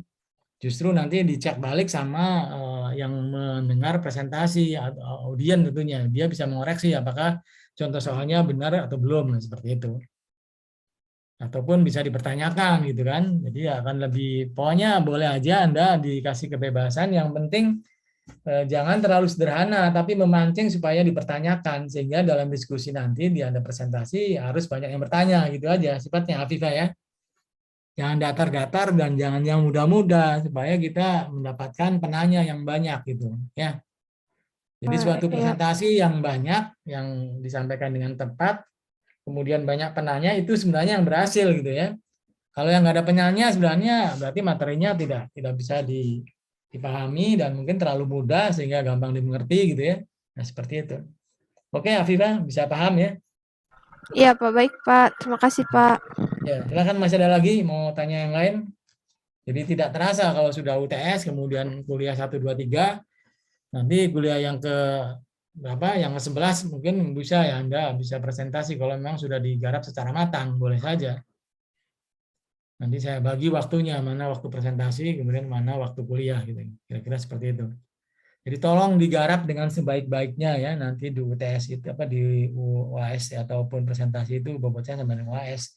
Justru nanti dicek balik sama yang mendengar presentasi atau audien tentunya, dia bisa mengoreksi apakah contoh soalnya benar atau belum, nah, seperti itu. Ataupun bisa dipertanyakan gitu kan. Jadi akan lebih, pokoknya boleh aja Anda dikasih kebebasan, yang penting jangan terlalu sederhana, tapi memancing supaya dipertanyakan, sehingga dalam diskusi nanti di Anda presentasi harus banyak yang bertanya, gitu aja sifatnya Afifah ya. Jangan datar-datar dan jangan yang mudah-mudah, supaya kita mendapatkan penanya yang banyak gitu ya. Jadi suatu presentasi yang banyak, yang disampaikan dengan tepat, kemudian banyak penanya, itu sebenarnya yang berhasil gitu ya. Kalau yang nggak ada penanya sebenarnya berarti materinya tidak bisa dipahami dan mungkin terlalu mudah sehingga gampang dimengerti gitu ya. Nah, seperti itu. Oke, Afifah, bisa paham ya? Iya, Pak. Baik, Pak. Terima kasih, Pak. Ya, silakan, masih ada lagi mau tanya yang lain? Jadi tidak terasa kalau sudah UTS, kemudian kuliah 1, 2, 3, nanti kuliah yang ke berapa? Yang ke-11 mungkin bisa ya Anda bisa presentasi kalau memang sudah digarap secara matang, boleh saja. Nanti saya bagi waktunya, mana waktu presentasi, kemudian mana waktu kuliah gitu. Kira-kira seperti itu. Jadi tolong digarap dengan sebaik-baiknya ya, nanti di UTS itu di UAS ataupun presentasi itu bobotnya sama dengan UAS.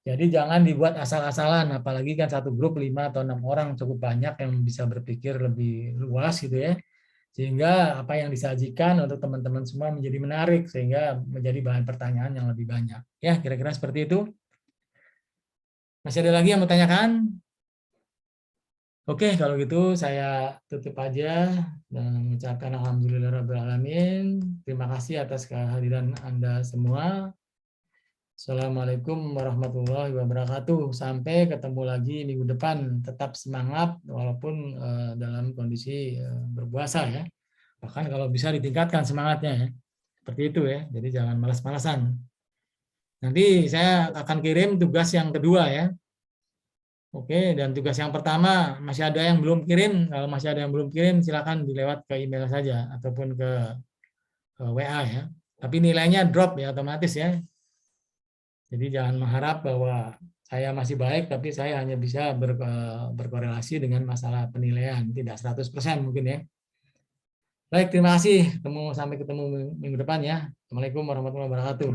Jadi jangan dibuat asal-asalan, apalagi kan satu grup 5 atau 6 orang cukup banyak yang bisa berpikir lebih luas gitu ya. Sehingga apa yang disajikan untuk teman-teman semua menjadi menarik, sehingga menjadi bahan pertanyaan yang lebih banyak. Ya, kira-kira seperti itu. Masih ada lagi yang mau tanyakan? Oke, kalau gitu saya tutup aja dan mengucapkan alhamdulillahirrahmanirrahim. Terima kasih atas kehadiran Anda semua. Assalamualaikum warahmatullahi wabarakatuh. Sampai ketemu lagi minggu depan. Tetap semangat walaupun dalam kondisi berpuasa ya. Bahkan kalau bisa ditingkatkan semangatnya ya. Seperti itu ya. Jadi jangan malas-malasan. Nanti saya akan kirim tugas yang kedua ya. Oke, dan tugas yang pertama masih ada yang belum kirim. Kalau masih ada yang belum kirim, silakan dilewat ke email saja ataupun ke WA ya. Tapi nilainya drop ya otomatis ya. Jadi jangan mengharap bahwa saya masih baik, tapi saya hanya bisa berkorelasi dengan masalah penilaian. Tidak 100% mungkin ya. Baik, terima kasih. Sampai ketemu minggu depan ya. Assalamualaikum warahmatullahi wabarakatuh.